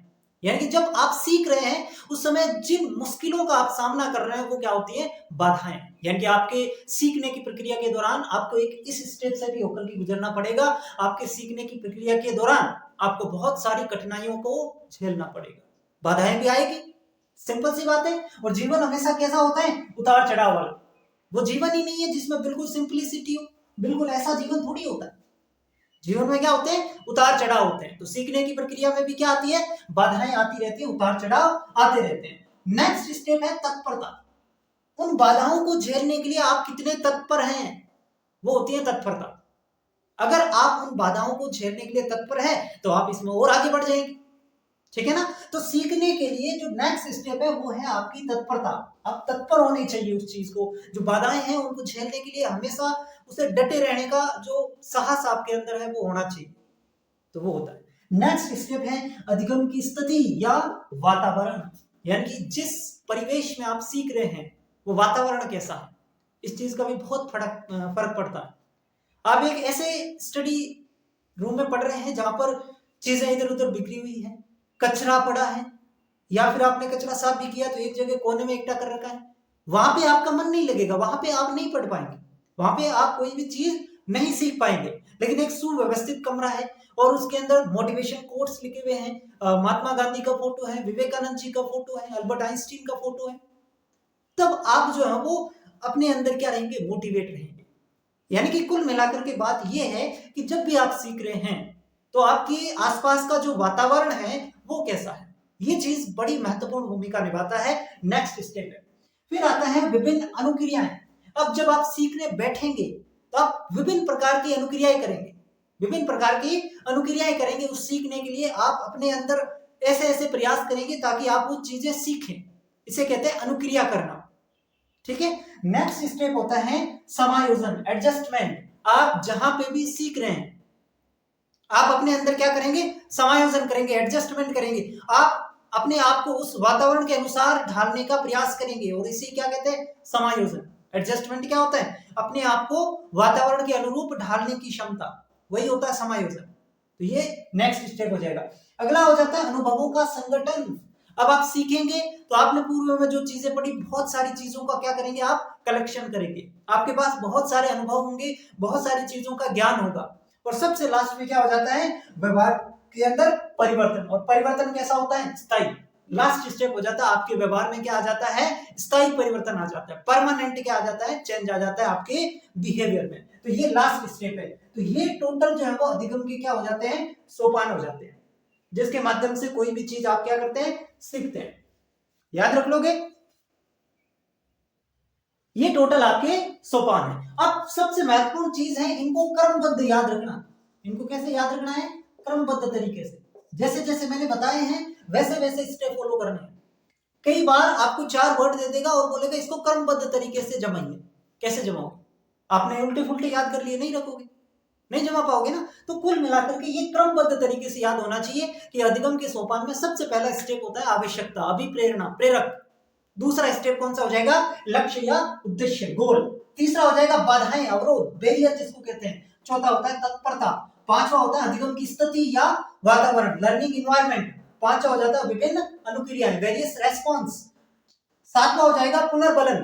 यानी कि जब आप सीख रहे हैं उस समय जिन मुश्किलों का आप सामना कर रहे हैं वो क्या होती है, बाधाएं। यानी कि आपके सीखने की प्रक्रिया के दौरान आपको एक इस स्टेप से भी होकर के गुजरना पड़ेगा। आपके सीखने की प्रक्रिया के दौरान आपको बहुत सारी कठिनाइयों को झेलना पड़ेगा, बाधाएं भी आएगी, सिंपल सी बात है। और जीवन हमेशा कैसा होता है, उतार चढ़ाव वाला। वो जीवन ही नहीं है जिसमें बिल्कुल सिंपलिसिटी हो, बिल्कुल ऐसा जीवन थोड़ी होता है। जीवन में क्या होते हैं, उतार चढ़ाव होते हैं। तो सीखने की प्रक्रिया में भी क्या आती है, बाधाएं आती रहती है, उतार चढ़ाव आते रहते हैं। नेक्स्ट स्टेप है तत्परता। उन बाधाओं को झेलने के लिए आप कितने तत्पर हैं, वो होती है तत्परता। अगर आप उन बाधाओं को झेलने के लिए तत्पर हैं तो आप इसमें और आगे बढ़ जाएंगे। ठीक है ना, तो सीखने के लिए जो नेक्स्ट स्टेप है वो है आपकी तत्परता। आप तत्पर होने चाहिए उस चीज को, जो बाधाएं हैं उनको झेलने के लिए हमेशा उसे डटे रहने का जो साहस आपके अंदर है वो होना चाहिए। तो वो होता है। नेक्स्ट स्टेप है अधिगम की स्थिति या वातावरण। यानी कि जिस परिवेश में आप सीख रहे हैं वो वातावरण कैसा है, इस चीज का भी बहुत फर्क पड़ता है। आप एक ऐसे स्टडी रूम में पढ़ रहे हैं जहां पर चीजें इधर उधर बिखरी हुई है, कचरा पड़ा है, या फिर आपने कचरा साफ भी किया तो एक जगह कोने में इकट्ठा कर रखा है, वहां पे आपका मन नहीं लगेगा, वहां पे आप नहीं पढ़ पाएंगे, वहां पे आप कोई भी चीज नहीं सीख पाएंगे। लेकिन एक सुव्यवस्थित कमरा है और उसके अंदर मोटिवेशन कोट्स लिखे हुए हैं, महात्मा गांधी का फोटो है, विवेकानंद जी का फोटो है, अल्बर्ट आइंस्टीन का फोटो है, तब आप जो है वो अपने अंदर क्या रहेंगे, मोटिवेट रहेंगे। यानी कि कुल मिलाकर के बात यह है कि जब भी आप सीख रहे हैं तो आपके आसपास का जो वातावरण है वो कैसा है, ये चीज बड़ी महत्वपूर्ण भूमिका निभाता है। नेक्स्ट स्टेप है, फिर आता है विभिन्न अनुक्रियाएं। अब जब आप सीखने बैठेंगे तो आप विभिन्न प्रकार की अनुक्रियाएं करेंगे, विभिन्न प्रकार की अनुक्रियाएं करेंगे। उस सीखने के लिए आप अपने अंदर ऐसे ऐसे प्रयास करेंगे ताकि आप वो चीजें सीखें, इसे कहते हैं अनुक्रिया करना। ठीक है, नेक्स्ट स्टेप होता है समायोजन, एडजस्टमेंट। आप जहां पे भी सीख रहे हैं आप अपने अंदर क्या करेंगे, समायोजन करेंगे, एडजस्टमेंट करेंगे। आप अपने आप को उस वातावरण के अनुसार ढालने का प्रयास करेंगे और इसे क्या कहते हैं, समायोजन। एडजस्टमेंट क्या होता है? अपने आप को वातावरण के अनुरूप ढालने की क्षमता, वही होता है समायोजन। तो ये नेक्स्ट स्टेप हो जाएगा। अगला हो जाता है अनुभवों का संगठन। अब आप सीखेंगे तो आपने पूर्व में जो चीजें पढ़ी, बहुत सारी चीजों का क्या करेंगे आप? कलेक्शन करेंगे। आपके पास बहुत सारे अनुभव होंगे, बहुत सारी चीजों का ज्ञान होगा। और सबसे लास्ट में क्या हो जाता है? व्यवहार के अंदर परिवर्तन। और परिवर्तन कैसा होता है? स्थायी। लास्ट स्टेप हो जाता है आपके व्यवहार में क्या आ जाता है? स्थायी परिवर्तन आ जाता है। परमानेंट क्या आ जाता है? चेंज आ जाता है आपके बिहेवियर में। तो ये लास्ट स्टेप है। तो ये टोटल जो है वो अधिगम के क्या हो जाते हैं? सोपान हो जाते हैं, जिसके माध्यम से कोई भी चीज आप क्या करते हैं? सीखते हैं। याद रख लोगे? ये टोटल आपके सोपान है। अब सबसे महत्वपूर्ण चीज है, इनको क्रमबद्ध याद रखना। इनको कैसे याद रखना है? क्रमबद्ध तरीके से। जैसे जैसे मैंने बताए हैं वैसे वैसे स्टेप फॉलो करने हैं। कई बार आपको 4 वर्ड दे देगा और बोलेगा इसको क्रमबद्ध तरीके से जमाइए। कैसे जमाओगे? आपने उल्टे फुल्टे याद कर लिए, नहीं रखोगे, नहीं जमा पाओगे ना। तो कुल मिलाकर के ये क्रमबद्ध तरीके से याद होना चाहिए कि अधिगम के सोपान में सबसे पहला स्टेप होता है आवश्यकता, अभिप्रेरणा, प्रेरक। दूसरा स्टेप कौन सा हो जाएगा? लक्ष्य या उद्देश्य, गोल। तीसरा हो जाएगा बाधाएं, अवरोध, बैरियर जिसको कहते हैं। चौथा होता है तत्परता। पांचवा होता है अधिगम की स्थिति या वातावरण, लर्निंग इन्वायरमेंट। पांचवा हो जाता है विभिन्न अनुक्रियाएं, वेरियस रेस्पॉन्स। सातवां हो जाएगा पुनर्बलन,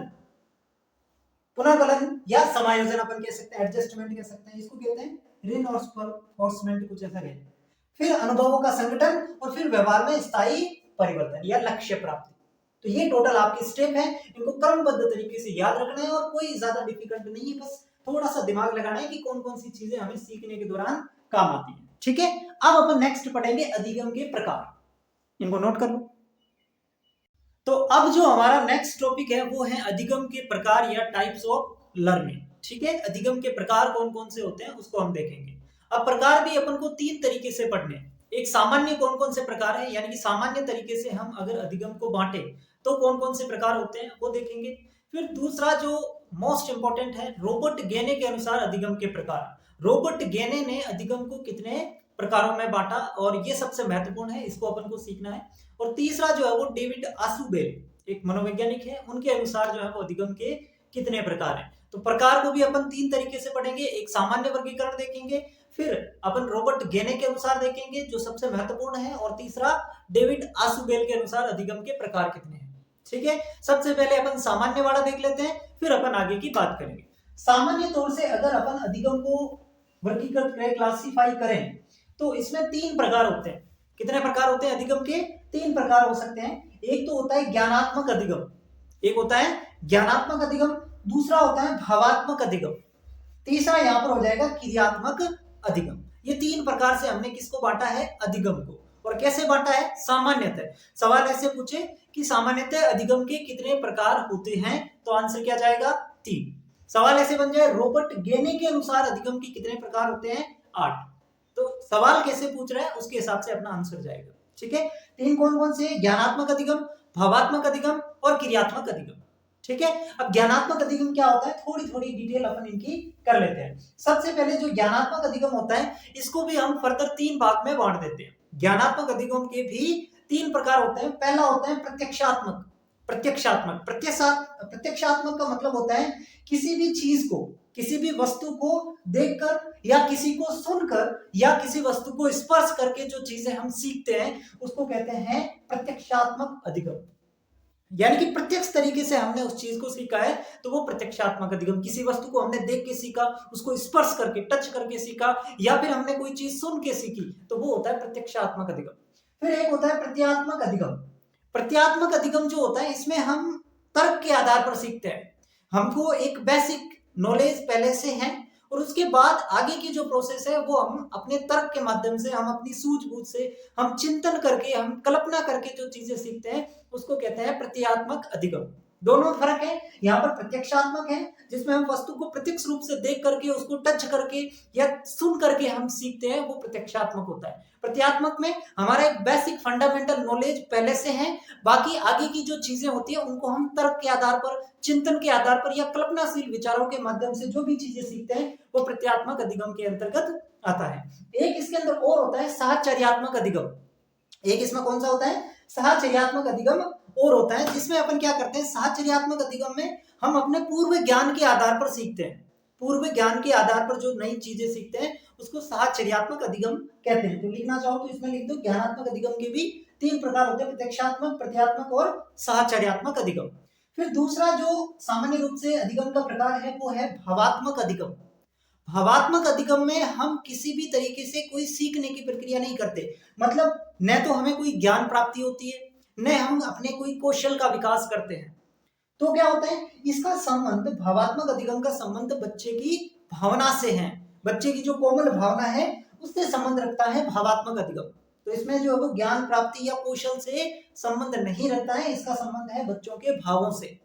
पुनर्बलन या समायोजन अपन कह सकते हैं, एडजस्टमेंट कह सकते हैं, इसको कहते हैं रिइंफोर्समेंट, कुछ ऐसा कहते हैं। फिर अनुभवों का संगठन और फिर व्यवहार में स्थायी परिवर्तन या लक्ष्य प्राप्ति। तो ये टोटल आपके स्टेप है। इनको क्रमबद्ध तरीके से याद रखना है और कोई ज्यादा डिफिकल्ट नहीं है, बस थोड़ा सा दिमाग लगाना है कि कौन कौन सी चीजें हमें सीखने के दौरान काम आती है। ठीक है, अब अपन नेक्स्ट पढ़ेंगे अधिगम के प्रकार। इनको नोट कर लो। तो अब जो हमारा नेक्स्ट टॉपिक है वो है अधिगम के प्रकार या टाइप्स ऑफ लर्निंग। ठीक है, अधिगम के प्रकार कौन कौन से होते हैं उसको हम देखेंगे। अब प्रकार भी अपन को 3 तरीके से पढ़ने हैं। एक सामान्य कौन कौन से प्रकार है, यानी कि सामान्य तरीके से हम अगर अधिगम को बांटे तो कौन कौन से प्रकार होते हैं वो देखेंगे। फिर दूसरा जो मोस्ट इंपॉर्टेंट है, रॉबर्ट गेने के अनुसार अधिगम के प्रकार। रॉबर्ट गेने ने अधिगम को कितने प्रकारों में बांटा और ये सबसे महत्वपूर्ण है, इसको अपन को सीखना है। और तीसरा जो है वो डेविड आसुबेल, एक मनोवैज्ञानिक है, उनके अनुसार जो है वो अधिगम के कितने प्रकार हैं। तो प्रकार को भी अपन 3 तरीके से पढ़ेंगे। एक सामान्य वर्गीकरण देखेंगे, फिर अपन रॉबर्ट गेने के अनुसार देखेंगे जो सबसे महत्वपूर्ण है, और तीसरा डेविड आसुबेल के अनुसार अधिगम के प्रकार कितने हैं। ठीक है, सबसे पहले अपन सामान्य वाला देख लेते हैं, फिर अपन आगे की बात करेंगे। सामान्य तौर से अगर अपन अधिगम को वर्गीकृत करें, क्लासिफाई करें, तो इसमें 3 प्रकार होते हैं। कितने प्रकार होते हैं अधिगम के? 3 प्रकार हो सकते हैं। एक तो होता है ज्ञानात्मक अधिगम, एक होता है ज्ञानात्मक अधिगम, दूसरा होता है भावात्मक अधिगम, तीसरा यहां पर हो जाएगा क्रियात्मक अधिगम। ये 3 प्रकार से हमने किसको बांटा है? अधिगम को। और कैसे बांटा है? सामान्यतः। सवाल ऐसे पूछे कि सामान्यतः अधिगम के कितने प्रकार होते हैं, तो आंसर क्या जाएगा? 3। सवाल ऐसे बन जाए रॉबर्ट गेने के अनुसार अधिगम के कितने प्रकार होते हैं? 8। तो सवाल कैसे पूछ रहा है उसके हिसाब से अपना आंसर जाएगा। ठीक है, 3 कौन कौन से? ज्ञानात्मक अधिगम, भावात्मक अधिगम और क्रियात्मक अधिगम। ठीक है, अब ज्ञानात्मक अधिगम क्या होता है, थोड़ी थोड़ी डिटेल अपन इनकी कर लेते हैं। सबसे पहले जो ज्ञानात्मक अधिगम होता है, इसको भी हम फर्दर 3 भाग में बांट देते हैं। ज्ञानात्मक अधिगम के भी 3 प्रकार होते हैं। पहला होता है प्रत्यक्षात्मक। प्रत्यक्षात्मक का मतलब होता है किसी भी चीज को, किसी भी वस्तु को देखकर या किसी को सुनकर या किसी वस्तु को स्पर्श करके जो चीजें हम सीखते हैं उसको कहते हैं प्रत्यक्षात्मक अधिगम। यानी कि प्रत्यक्ष तरीके से हमने उस चीज को सीखा है तो वो प्रत्यक्षात्मक अधिगम। किसी वस्तु को हमने देख के सीखा, उसको स्पर्श करके, टच करके सीखा, या फिर हमने कोई चीज सुन के सीखी, तो वो होता है प्रत्यक्षात्मक अधिगम। फिर एक होता है प्रत्यात्मक अधिगम। प्रत्यात्मक अधिगम जो होता है इसमें हम तर्क के आधार पर सीखते हैं। हमको एक बेसिक नॉलेज पहले से है और उसके बाद आगे की जो प्रोसेस है वो हम अपने तर्क के माध्यम से, हम अपनी सूझबूझ से, हम चिंतन करके, हम कल्पना करके जो चीजें सीखते हैं उसको कहते हैं प्रत्यात्मक अधिगम। दोनों में फर्क है। यहाँ पर प्रत्यक्षात्मक है जिसमें हम वस्तु को प्रत्यक्ष रूप से देख करके, उसको टच करके या सुन करके हम सीखते हैं, वो प्रत्यक्षात्मक होता है। प्रत्यात्मक में हमारा एक बेसिक फंडामेंटल नॉलेज पहले से है, बाकी आगे की जो चीजें होती है उनको हम तर्क के आधार पर, चिंतन के आधार पर या कल्पनाशील विचारों के माध्यम से जो भी चीजें सीखते हैं वो प्रत्यात्मक अधिगम के अंतर्गत आता है। एक इसके अंदर और होता है साहचर्यात्मक अधिगम। एक इसमें कौन सा होता है? साहचर्यात्मक अधिगम और होता है जिसमें अपन क्या करते हैं, साहचर्यात्मक अधिगम में हम अपने पूर्व ज्ञान के आधार पर सीखते हैं। पूर्व ज्ञान के आधार पर जो नई चीजें सीखते हैं उसको साहचर्यात्मक अधिगम कहते हैं। तो लिखना चाहो तो इसमें लिख दो, ज्ञानात्मक अधिगम के भी 3 प्रकार होते हैं, प्रत्यक्षात्मक, प्रत्यात्मक और साहचर्यात्मक अधिगम। फिर दूसरा जो सामान्य रूप से अधिगम का प्रकार है वो है भावात्मक अधिगम। भावात्मक अधिगम में हम किसी भी तरीके से कोई सीखने की प्रक्रिया नहीं करते, मतलब न तो हमें कोई ज्ञान प्राप्ति होती है, न हम अपने कोई कौशल का विकास करते हैं। तो क्या होता है, इसका संबंध, भावात्मक अधिगम का संबंध बच्चे की भावना से है, बच्चे की जो कोमल भावना है उससे संबंध रखता है भावात्मक अधिगम। तो इसमें जो है वो ज्ञान प्राप्ति या कौशल से संबंध नहीं रखता है, इसका संबंध है बच्चों के भावों से।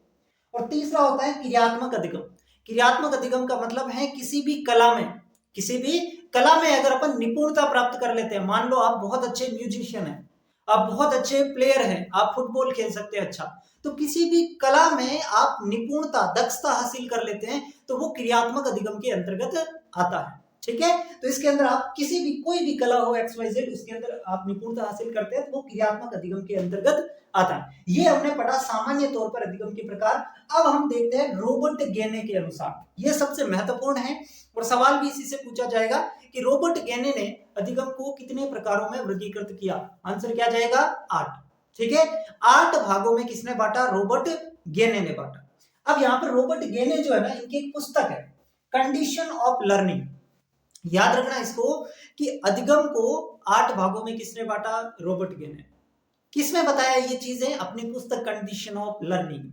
और तीसरा होता है क्रियात्मक अधिगम। क्रियात्मक अधिगम का मतलब है किसी भी कला में अगर अपन निपुणता प्राप्त कर लेते हैं, मान लो आप बहुत अच्छे म्यूजिशियन हैं, आप बहुत अच्छे प्लेयर हैं, आप फुटबॉल खेल सकते हैं अच्छा, तो किसी भी कला में आप निपुणता, दक्षता हासिल कर लेते हैं तो वो क्रियात्मक अधिगम के अंतर्गत आता है। ठीक है, तो इसके अंदर आप किसी भी, कोई भी कला हो XYZ, उसके अंदर आप निपुणता हासिल करते हैं तो वो क्रियात्मक अधिगम के अंतर्गत आता है। ये हमने पढ़ा सामान्य तौर पर अधिगम के प्रकार। अब हम देखते हैं रॉबर्ट गेने के अनुसार, ये सबसे महत्वपूर्ण है और सवाल भी इसी से पूछा जाएगा कि रॉबर्ट गेने ने अधिगम को कितने प्रकारों में वर्गीकृत किया। आंसर क्या जाएगा, 8। ठीक है, 8 भागों में किसने बांटा, रॉबर्ट गेने ने बांटा। अब यहाँ पर रॉबर्ट गेने जो है ना, इनकी एक पुस्तक है कंडीशन ऑफ लर्निंग। याद रखना इसको कि अधिगम को 8 भागों में किसने बांटा, रॉबर्ट गेने। किसमें बताया ये चीजें, अपनी पुस्तक कंडीशन ऑफ लर्निंग।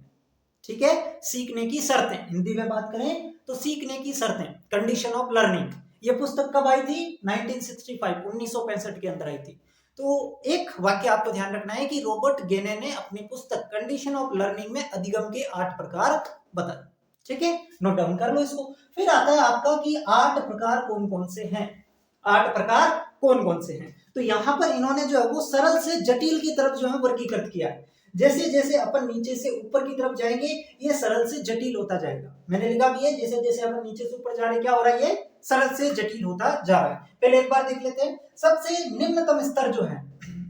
ठीक है, सीखने की शर्तें, हिंदी में बात करें तो सीखने की शर्तें, कंडीशन ऑफ लर्निंग। ये पुस्तक कब आई थी, 1965 के अंदर आई थी। तो एक वाक्य आपको ध्यान रखना है कि रॉबर्ट गेने ने अपनी पुस्तक कंडीशन ऑफ लर्निंग में अधिगम के 8 प्रकार बताए। ठीक है, नोट डाउन कर लो इसको। फिर आता है आपका कि 8 प्रकार कौन कौन से हैं, 8 प्रकार कौन कौन से हैं। तो यहां पर इन्होंने जो है वो सरल से जटिल की तरफ जो है वर्गीकृत किया है। जैसे जैसे अपन नीचे से ऊपर की तरफ जाएंगे ये सरल से जटिल होता जाएगा। मैंने लिखा भी है, जैसे जैसे अपन नीचे से ऊपर जा रहे हैं क्या हो रहा है, ये सरल से जटिल होता जा रहा है। पहले एक बार देख लेते हैं, सबसे निम्नतम स्तर जो है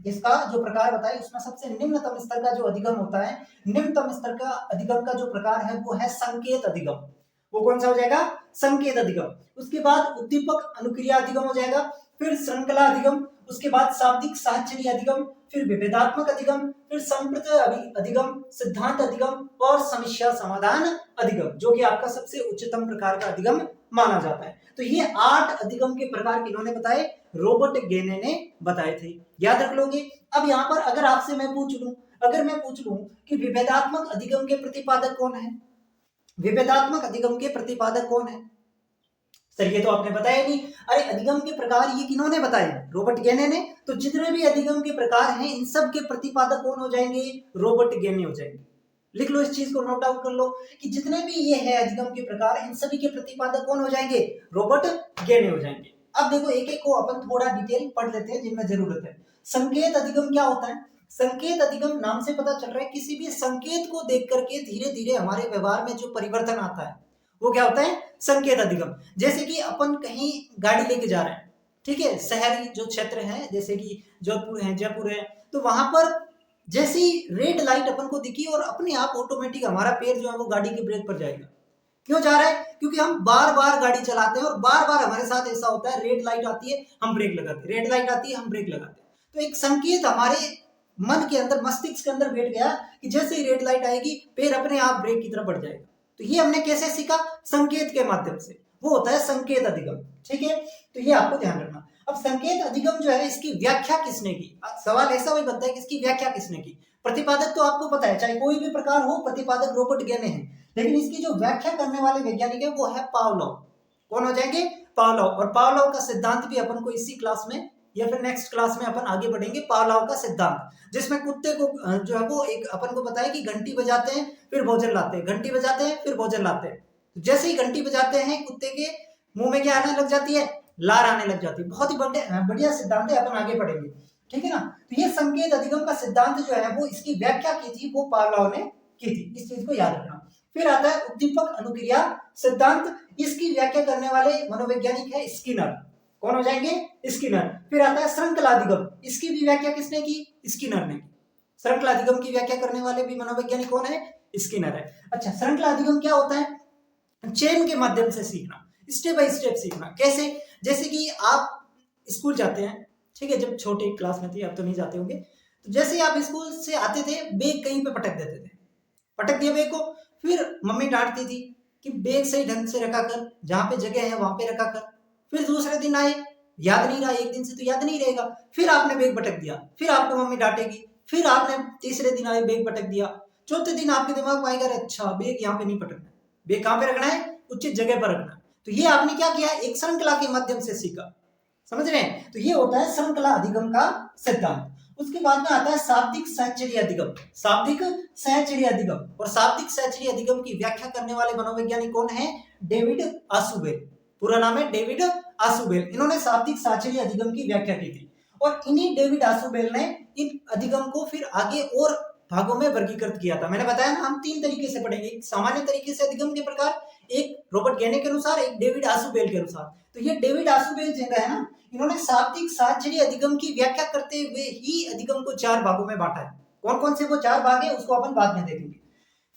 इसका जो प्रकार बताए उसमें सबसे निम्नतम स्तर का जो अधिगम होता है, निम्नतम स्तर का अधिगम का जो प्रकार है वो है संकेत अधिगम। वो कौन सा हो जाएगा, संकेत अधिगम। उसके बाद उद्दीपक अनुक्रिया अधिगम हो जाएगा, फिर श्रृंखला अधिगम, उसके बाद शाब्दिक साहचर्य अधिगम, फिर विभेदात्मक अधिगम, फिर संप्रत्यय अधिगम, सिद्धांत अधिगम और समस्या समाधान अधिगम, जो कि आपका सबसे उच्चतम प्रकार का अधिगम माना जाता है। तो ये 8 अधिगम के प्रकार किन्होंने बताए, रॉबर्ट गेने ने बताए थे, याद रख लोगे। अब यहाँ पर अगर आपसे मैं पूछ लूं कि विभेदात्मक अधिगम के प्रतिपादक कौन है, विभेदात्मक अधिगम के प्रतिपादक कौन है, सर ये तो आपने बताया नहीं। अरे अधिगम के प्रकार ये किन्होंने बताए, रॉबर्ट गेने ने। तो जितने भी अधिगम के प्रकार हैं इन सब के प्रतिपादक कौन हो जाएंगे, रॉबर्ट गेने हो जाएंगे। लिख लो इस चीज को, नोट डाउन कर लो कि जितने भी ये है अधिगम के प्रकार इन सभी के प्रतिपादक कौन हो जाएंगे, रॉबर्ट गेने हो जाएंगे। अब देखो एक एक को अपन थोड़ा डिटेल पढ़ लेते हैं जिनमें जरूरत है। संकेत अधिगम क्या होता है, संकेत अधिगम नाम से पता चल रहा है किसी भी संकेत को देख करके धीरे धीरे हमारे व्यवहार में जो परिवर्तन आता है वो क्या होता है, संकेत अधिगम। जैसे कि अपन कहीं गाड़ी लेके जा रहे हैं, ठीक है, शहरी जो क्षेत्र है जैसे कि जोधपुर है, जयपुर है, तो वहां पर जैसी रेड लाइट अपन को दिखी और अपने आप ऑटोमेटिक हमारा पैर जो है वो गाड़ी के ब्रेक पर जाएगा। क्यों जा रहा है, क्योंकि हम बार बार गाड़ी चलाते हैं और बार बार हमारे साथ ऐसा होता है, रेड लाइट आती है हम ब्रेक लगाते हैं, रेड लाइट आती है हम ब्रेक लगाते हैं। तो एक संकेत हमारे मन के अंदर, मस्तिष्क के अंदर बैठ गया कि जैसे ही रेड लाइट आएगी पैर अपने आप ब्रेक की तरफ बढ़ जाएगा। तो ये हमने कैसे सीखा, संकेत के माध्यम से, वो होता है संकेत अधिगम। ठीक है, तो ये आपको ध्यान रखना। अब संकेत अधिगम जो है इसकी व्याख्या किसने की, सवाल ऐसा भी बनता है कि इसकी व्याख्या किसने की। प्रतिपादक तो आपको पता है, चाहे कोई भी प्रकार हो प्रतिपादक रॉबर्ट गेने हैं, लेकिन इसकी जो व्याख्या करने वाले वैज्ञानिक है वो है पावलोव। कौन हो जाएंगे, पावलोव। और पावलोव का सिद्धांत भी अपन को इसी क्लास में या फिर नेक्स्ट क्लास में अपन आगे बढ़ेंगे। पावलोव का सिद्धांत, जिसमें कुत्ते को जो है वो एक अपन को बताया कि घंटी बजाते हैं फिर भोजन लाते हैं, घंटी बजाते हैं फिर भोजन लाते हैं। जैसे ही घंटी बजाते हैं कुत्ते के मुंह में क्या आने लग जाती है, लार आने लग जाती है। बहुत ही बढ़िया सिद्धांत है, अपन आगे बढ़ेंगे, ठीक है ना। तो ये संकेत अधिगम का सिद्धांत जो है वो इसकी व्याख्या की थी वो पावलोव ने की थी, इस चीज को याद रखना। फिर आता है उद्दीपक अनुक्रिया सिद्धांत, इसकी व्याख्या करने वाले मनोवैज्ञानिक है स्किनर। कौन हो जाएंगे, स्किनर। फिर आता है श्रृंखला अधिगम, इसकी भी व्याख्या किसने की, स्किनर ने की। श्रृंखला अधिगम की व्याख्या करने वाले भी मनोवैज्ञानिक कौन है? स्किनर है। अच्छा, श्रृंखला अधिगम क्या होता है? चेन के माध्यम से सीखना, स्टेप बाय स्टेप सीखना। कैसे? जैसे कि आप स्कूल जाते हैं, ठीक है, जब छोटे क्लास में थे, अब तो नहीं जाते होंगे, तो जैसे ही आप स्कूल से आते थे, बैग कहीं पे पटक देते थे, पटक दिया बैग को, फिर मम्मी डांटती थी कि बैग सही ढंग से रखा कर, जहां पे जगह है वहां पे रखा कर। फिर दूसरे दिन आए, याद नहीं रहा, एक दिन से तो याद नहीं रहेगा, फिर आपने बैग पटक दिया, फिर आपको मम्मी डांटेगी, फिर आपने तीसरे दिन आए बैग पटक दिया, चौथे दिन आपके दिमाग में आएगा, अच्छा बैग यहाँ पे नहीं पटकना, बैग कहाँ पे रखना है? उचित जगह पर रखना। तो ये आपने क्या किया? एक श्रृंखला के माध्यम से सीखा, समझ रहे हैं? तो ये होता है श्रृंखला अधिगम का सिद्धांत। उसके बाद में आता है शाब्दिक सहचर्य अधिगम। शाब्दिक सहचर्य अधिगम, और शाब्दिक सहचर्य अधिगम की व्याख्या करने वाले मनोवैज्ञानिक कौन है? डेविड आशुबेल। पूरा नाम है डेविड आशुबेल। इन्होंने शाब्दिक सहचर्य अधिगम की व्याख्या की थी, और इन्हीं डेविड आशुबेल ने इन अधिगम को फिर आगे और भागों में वर्गीकृत किया था। मैंने बताया ना, हम 3 तरीके से पढ़ेंगे, एक सामान्य तरीके से अधिगम के प्रकार, एक रॉबर्ट गेने के अनुसार, एक डेविड आशुबेल के अनुसार। तो ये डेविड आशुबेल जो है ना, इन्होंने शाब्दिक सहचर्य अधिगम की व्याख्या करते हुए ही अधिगम को 4 भागों में बांटा है। कौन कौन से वो 4 भाग है उसको अपन बाद में देखेंगे।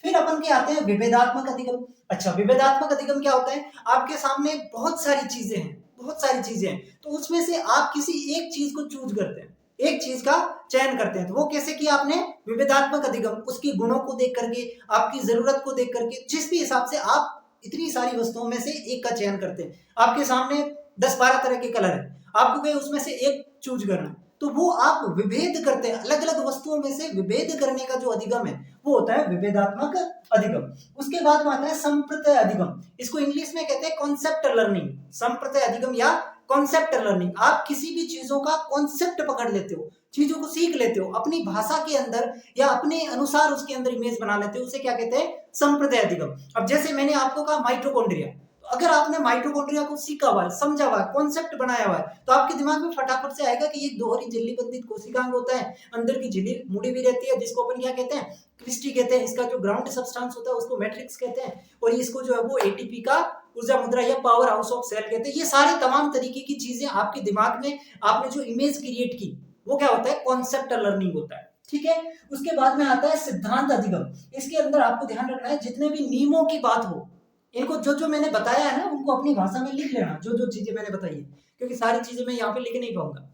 फिर अपन के आते हैं विभेदात्मक अधिगम। अच्छा, विभेदात्मक अधिगम क्या होता है? आपके सामने बहुत सारी चीजें हैं, बहुत सारी चीजें हैं, तो उसमें से आप किसी एक चीज को चूज करते हैं, एक चीज का चयन करते हैं। तो वो कैसे किया आपने? विभेदात्मक अधिगम, उसकी गुणों को देख करके, आपकी जरूरत को देख करके, जिस भी हिसाब से आप इतनी सारी वस्तुओं में से एक का चयन करते हैं। आपके सामने 10-12 तरह के कलर है, आपको कहीं उसमें से एक चूज करना है, तो वो आप विभेद करते हैं, अलग अलग वस्तुओं में से विभेद करने का जो अधिगम है वो होता है विभेदात्मक अधिगम। उसके बाद में आता है संप्रत्यय अधिगम। इसको इंग्लिश में कहते हैं कॉन्सेप्ट लर्निंग। संप्रत्यय अधिगम या कॉन्सेप्ट लर्निंग, आप किसी भी चीजों का कॉन्सेप्ट पकड़ लेते हो, चीजों को सीख लेते हो, अपनी भाषा के अंदर या अपने अनुसार उसके अंदर इमेज बना लेते हो, उसे क्या कहते हैं? संप्रत्यय अधिगम। अब जैसे मैंने आपको कहा माइटोकॉन्ड्रिया, तो अगर आपने माइटोकॉन्ड्रिया को सीखा हुआ है, समझा हुआ है, कॉन्सेप्ट बनाया हुआ है, तो आपके दिमाग में फटाफट से आएगा कि ये दोहरी झिल्ली बंधित कोशिकांग होता है, अंदर की झिल्ली मुड़ी भी रहती है, जिसको अपन क्या कहते हैं? क्रिस्टी कहते हैं। इसका जो ग्राउंड सब्सटेंस होता है उसको मैट्रिक्स कहते हैं, और इसको जो है वो एटीपी का ऊर्जा मुद्रा या पावर हाउस ऑफ सेल कहते हैं। ये सारे तमाम तरीके की चीजें आपके दिमाग में आपने जो इमेज क्रिएट की वो क्या होता है? कॉन्सेप्ट लर्निंग होता है, ठीक है। उसके बाद में आता है सिद्धांत अधिगम। इसके अंदर आपको ध्यान रखना है, जितने भी नियमों की बात हो, इनको जो जो मैंने बताया है ना, उनको अपनी भाषा में लिख लेना, जो जो चीजें मैंने बताई है, क्योंकि सारी चीजें मैं यहाँ पे लिख नहीं पाऊंगा।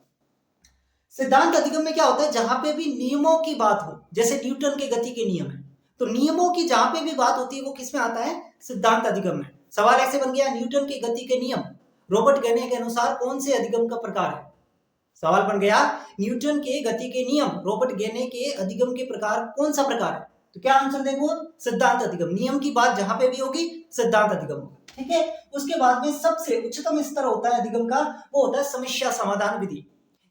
सिद्धांत अधिगम में क्या होता है? जहां पे भी नियमों की बात हो, जैसे न्यूटन के गति के नियम है, तो नियमों की जहां पे भी बात होती है वो किसमें आता है? सिद्धांत अधिगम में। सवाल ऐसे बन गया, न्यूटन की गति के नियम रॉबर्ट गेने के अनुसार कौन से अधिगम का प्रकार है? सवाल बन गया, न्यूटन के गति के नियम रॉबर्ट गेने के अधिगम के प्रकार कौन सा प्रकार है? तो क्या आंसर देंगे? सिद्धांत अधिगम। नियम की बात जहां पे भी होगी सिद्धांत अधिगम होगा, ठीक है। उसके बाद में सबसे उच्चतम स्तर होता है अधिगम का, वो होता है समस्या समाधान विधि।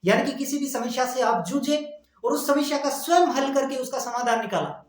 यानी कि किसी भी समस्या से आप जूझे और उस समस्या का स्वयं हल करके उसका समाधान निकाला,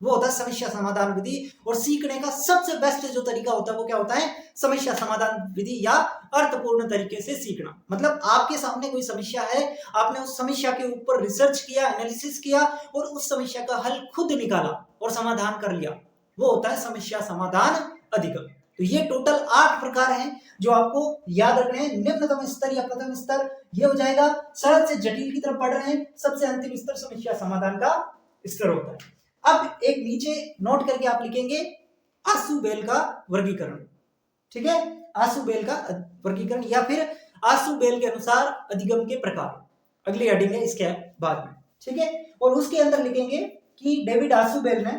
वो होता है समस्या समाधान विधि। और सीखने का सबसे बेस्ट जो तरीका होता है वो क्या होता है? समस्या समाधान विधि या अर्थपूर्ण तरीके से सीखना। मतलब आपके सामने कोई समस्या है, आपने उस समस्या के ऊपर रिसर्च किया, एनालिसिस किया और उस समस्या का हल खुद निकाला और समाधान कर लिया, वो होता है समस्या समाधान अधिगम। तो ये टोटल 8 प्रकार हैं जो आपको याद रखने हैं। निम्नतम स्तर या प्रथम स्तर ये हो जाएगा, सरल से जटिल की तरफ बढ़ रहे हैं, सबसे अंतिम स्तर समस्या समाधान का स्तर होता है। अब एक नीचे नोट करके आप लिखेंगे आशुबेल का वर्गीकरण, ठीक है, आशुबेल का वर्गीकरण या फिर आशुबेल के अनुसार अधिगम के प्रकार, अगली हेडिंग है इसके बाद में, ठीक है। और उसके अंदर लिखेंगे कि डेविड आशुबेल ने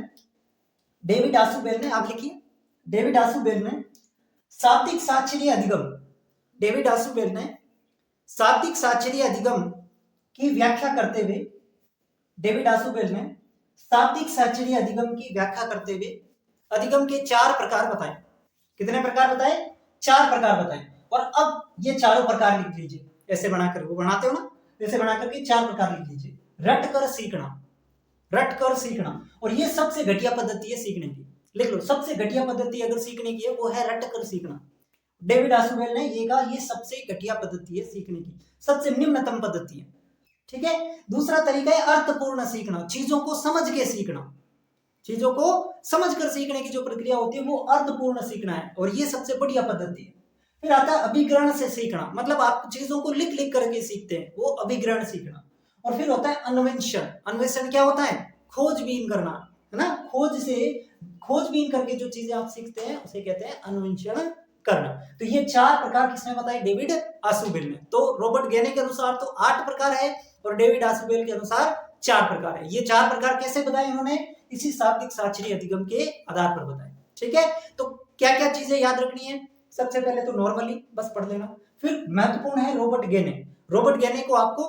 आप लिखिए, डेविड आशुबेल ने शाब्दिक साक्षरी अधिगम, डेविड आशुबेल ने शाब्दिक साक्षरी अधिगम की व्याख्या करते हुए, डेविड आशुबेल ने शाब्दिक साक्षरी अधिगम की व्याख्या करते हुए अधिगम के 4 प्रकार बताए। कितने प्रकार बताए? 4 प्रकार बताए। और अब ये चारों प्रकार लिख लीजिए, ऐसे बनाकर, वो बनाते हो ना, ऐसे बनाकर के 4 प्रकार लिख लीजिए। रट कर सीखना, रट कर सीखना, और ये सबसे घटिया पद्धति है सीखने की, लिख लो, सबसे घटिया पद्धति अगर सीखने की है वो है रट कर सीखना। डेविड आशुबेल ने ये कहा, ये सबसे घटिया पद्धति है सीखने की, सबसे निम्नतम पद्धति है, ठीक है। दूसरा तरीका है अर्थपूर्ण सीखना, चीजों को समझ के सीखना, चीजों को समझकर सीखने की जो प्रक्रिया होती है वो अर्थपूर्ण सीखना है, और ये सबसे बढ़िया पद्धति है। फिर आता है अभिग्रहण से सीखना, मतलब आप चीजों को लिख लिख करके सीखते हैं, वो अभिग्रहण सीखना। और फिर होता है अन्वेषण। अन्वेषण क्या होता है? खोजबीन करना, है ना। खोजबीन करके जो चीजें आप सीखते हैं उसे कहते हैं अन्वेषण करना। तो ये 4 प्रकार किसने बताए? डेविड आशुबेल ने। तो रॉबर्ट गेने के अनुसार तो 8 प्रकार है और डेविड आशुबेल के अनुसार 4 प्रकार है। ये 4 प्रकार कैसे बताए इन्होंने? इसी शाब्दिक साक्षरी अधिगम के आधार पर बताए। ठीक है, तो क्या क्या चीजें याद रखनी है? सबसे पहले तो नॉर्मली बस पढ़ लेना। फिर महत्वपूर्ण है रॉबर्ट गेने। रॉबर्ट गेने को आपको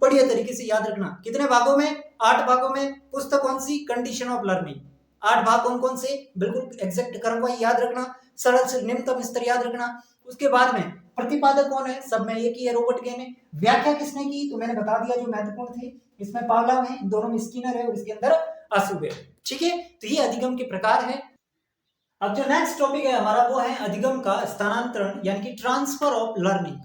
बढ़िया तरीके से याद रखना। कितने भागों में? 8 भागों में। पुस्तक कौन सी? Condition of learning. 8 भाग कौन कौन से? बिल्कुल एग्जैक्ट क्रमवार याद रखना। सरल से निम्नतम स्तर याद रखना। उसके बाद में प्रतिपादक कौन है? सब में एक ही है, रॉबर्ट गेने। व्याख्या किसने की? तो मैंने बता दिया जो महत्वपूर्ण थी। इसमें पावलोव है, इन दोनों में स्किनर है और इसके अंदर आशुबेल। ठीक है, तो ये अधिगम के प्रकार है। अब जो नेक्स्ट टॉपिक है हमारा वो है अधिगम का स्थानांतरण यानी कि ट्रांसफर ऑफ लर्निंग।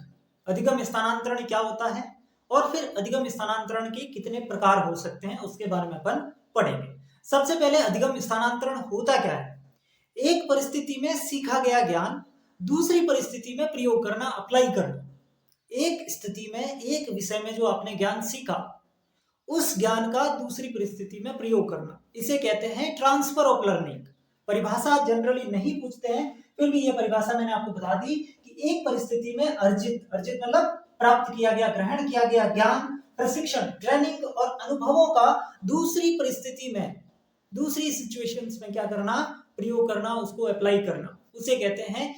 अधिगम स्थानांतरण क्या होता है और फिर अधिगम स्थानांतरण के कितने प्रकार हो सकते हैं उसके बारे में अपन पढ़ेंगे। सबसे पहले अधिगम स्थानांतरण होता क्या है? एक परिस्थिति में सीखा गया ज्ञान दूसरी परिस्थिति में प्रयोग करना, अप्लाई करना। एक स्थिति में एक विषय में जो आपने ज्ञान सीखा उस ज्ञान का दूसरी परिस्थिति में प्रयोग करना, इसे कहते हैं ट्रांसफर ऑफ लर्निंग। परिभाषा जनरली नहीं पूछते हैं, फिर भी यह परिभाषा मैंने आपको बता दी कि एक परिस्थिति में अर्जित मतलब प्राप्त किया गया, ग्रहण किया गया ज्ञान, प्रशिक्षण, ट्रेनिंग और अनुभवों का दूसरी परिस्थिति में, दूसरी सिचुएशंस में क्या करना? प्रयोग करना, उसको अप्लाई करना, उसे कहते हैं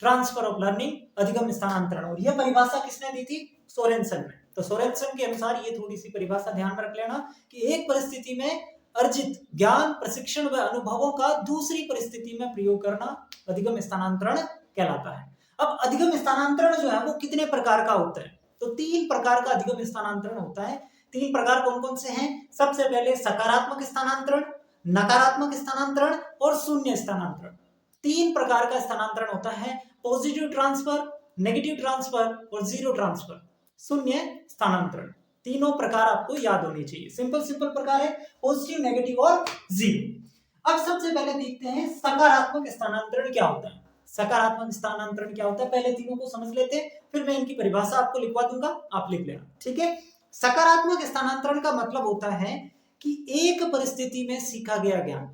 ट्रांसफर ऑफ लर्निंग, अधिगम स्थानांतरण। और यह परिभाषा किसने दी थी? सोरेनसन ने। तो सोरेनसन के अनुसार ये थोड़ी सी परिभाषा ध्यान में रख लेना कि एक परिस्थिति में अर्जित ज्ञान, प्रशिक्षण व अनुभवों का दूसरी परिस्थिति में प्रयोग करना अधिगम स्थानांतरण कहलाता है। अब अधिगम स्थानांतरण जो है वो कितने प्रकार का होता है? तो 3 प्रकार का अधिगम स्थानांतरण होता है। 3 प्रकार कौन कौन से हैं? सबसे पहले सकारात्मक स्थानांतरण, नकारात्मक स्थानांतरण और शून्य स्थानांतरण। 3 प्रकार का स्थानांतरण होता है, पॉजिटिव ट्रांसफर, नेगेटिव ट्रांसफर और जीरो ट्रांसफर, शून्य स्थानांतरण। तीनों प्रकार आपको याद होने चाहिए। सिंपल प्रकार है, पॉजिटिव, नेगेटिव और जीरो। अब सबसे पहले देखते हैं सकारात्मक स्थानांतरण क्या होता है। सकारात्मक स्थानांतरण क्या होता है पहले तीनों को समझ लेते हैं, फिर मैं इनकी परिभाषा आपको लिखवा दूंगा, आप लिख लेना। ठीक है, सकारात्मक स्थानांतरण का मतलब होता है कि एक परिस्थिति में सीखा गया ज्ञान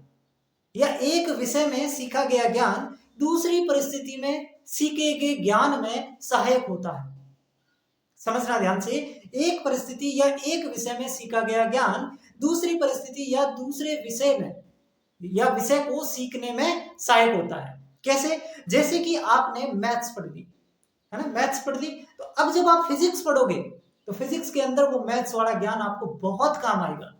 या एक विषय में सीखा गया ज्ञान दूसरी परिस्थिति में सीखे गए ज्ञान में सहायक होता है। समझना ध्यान से, एक परिस्थिति या एक विषय में सीखा गया ज्ञान दूसरी परिस्थिति या दूसरे विषय में या विषय को सीखने में सहायक होता है। कैसे? जैसे कि आपने मैथ्स पढ़ ली, है ना, मैथ्स पढ़ ली, तो अब जब आप फिजिक्स पढ़ोगे तो फिजिक्स के अंदर वो मैथ्स वाला ज्ञान आपको बहुत काम आएगा,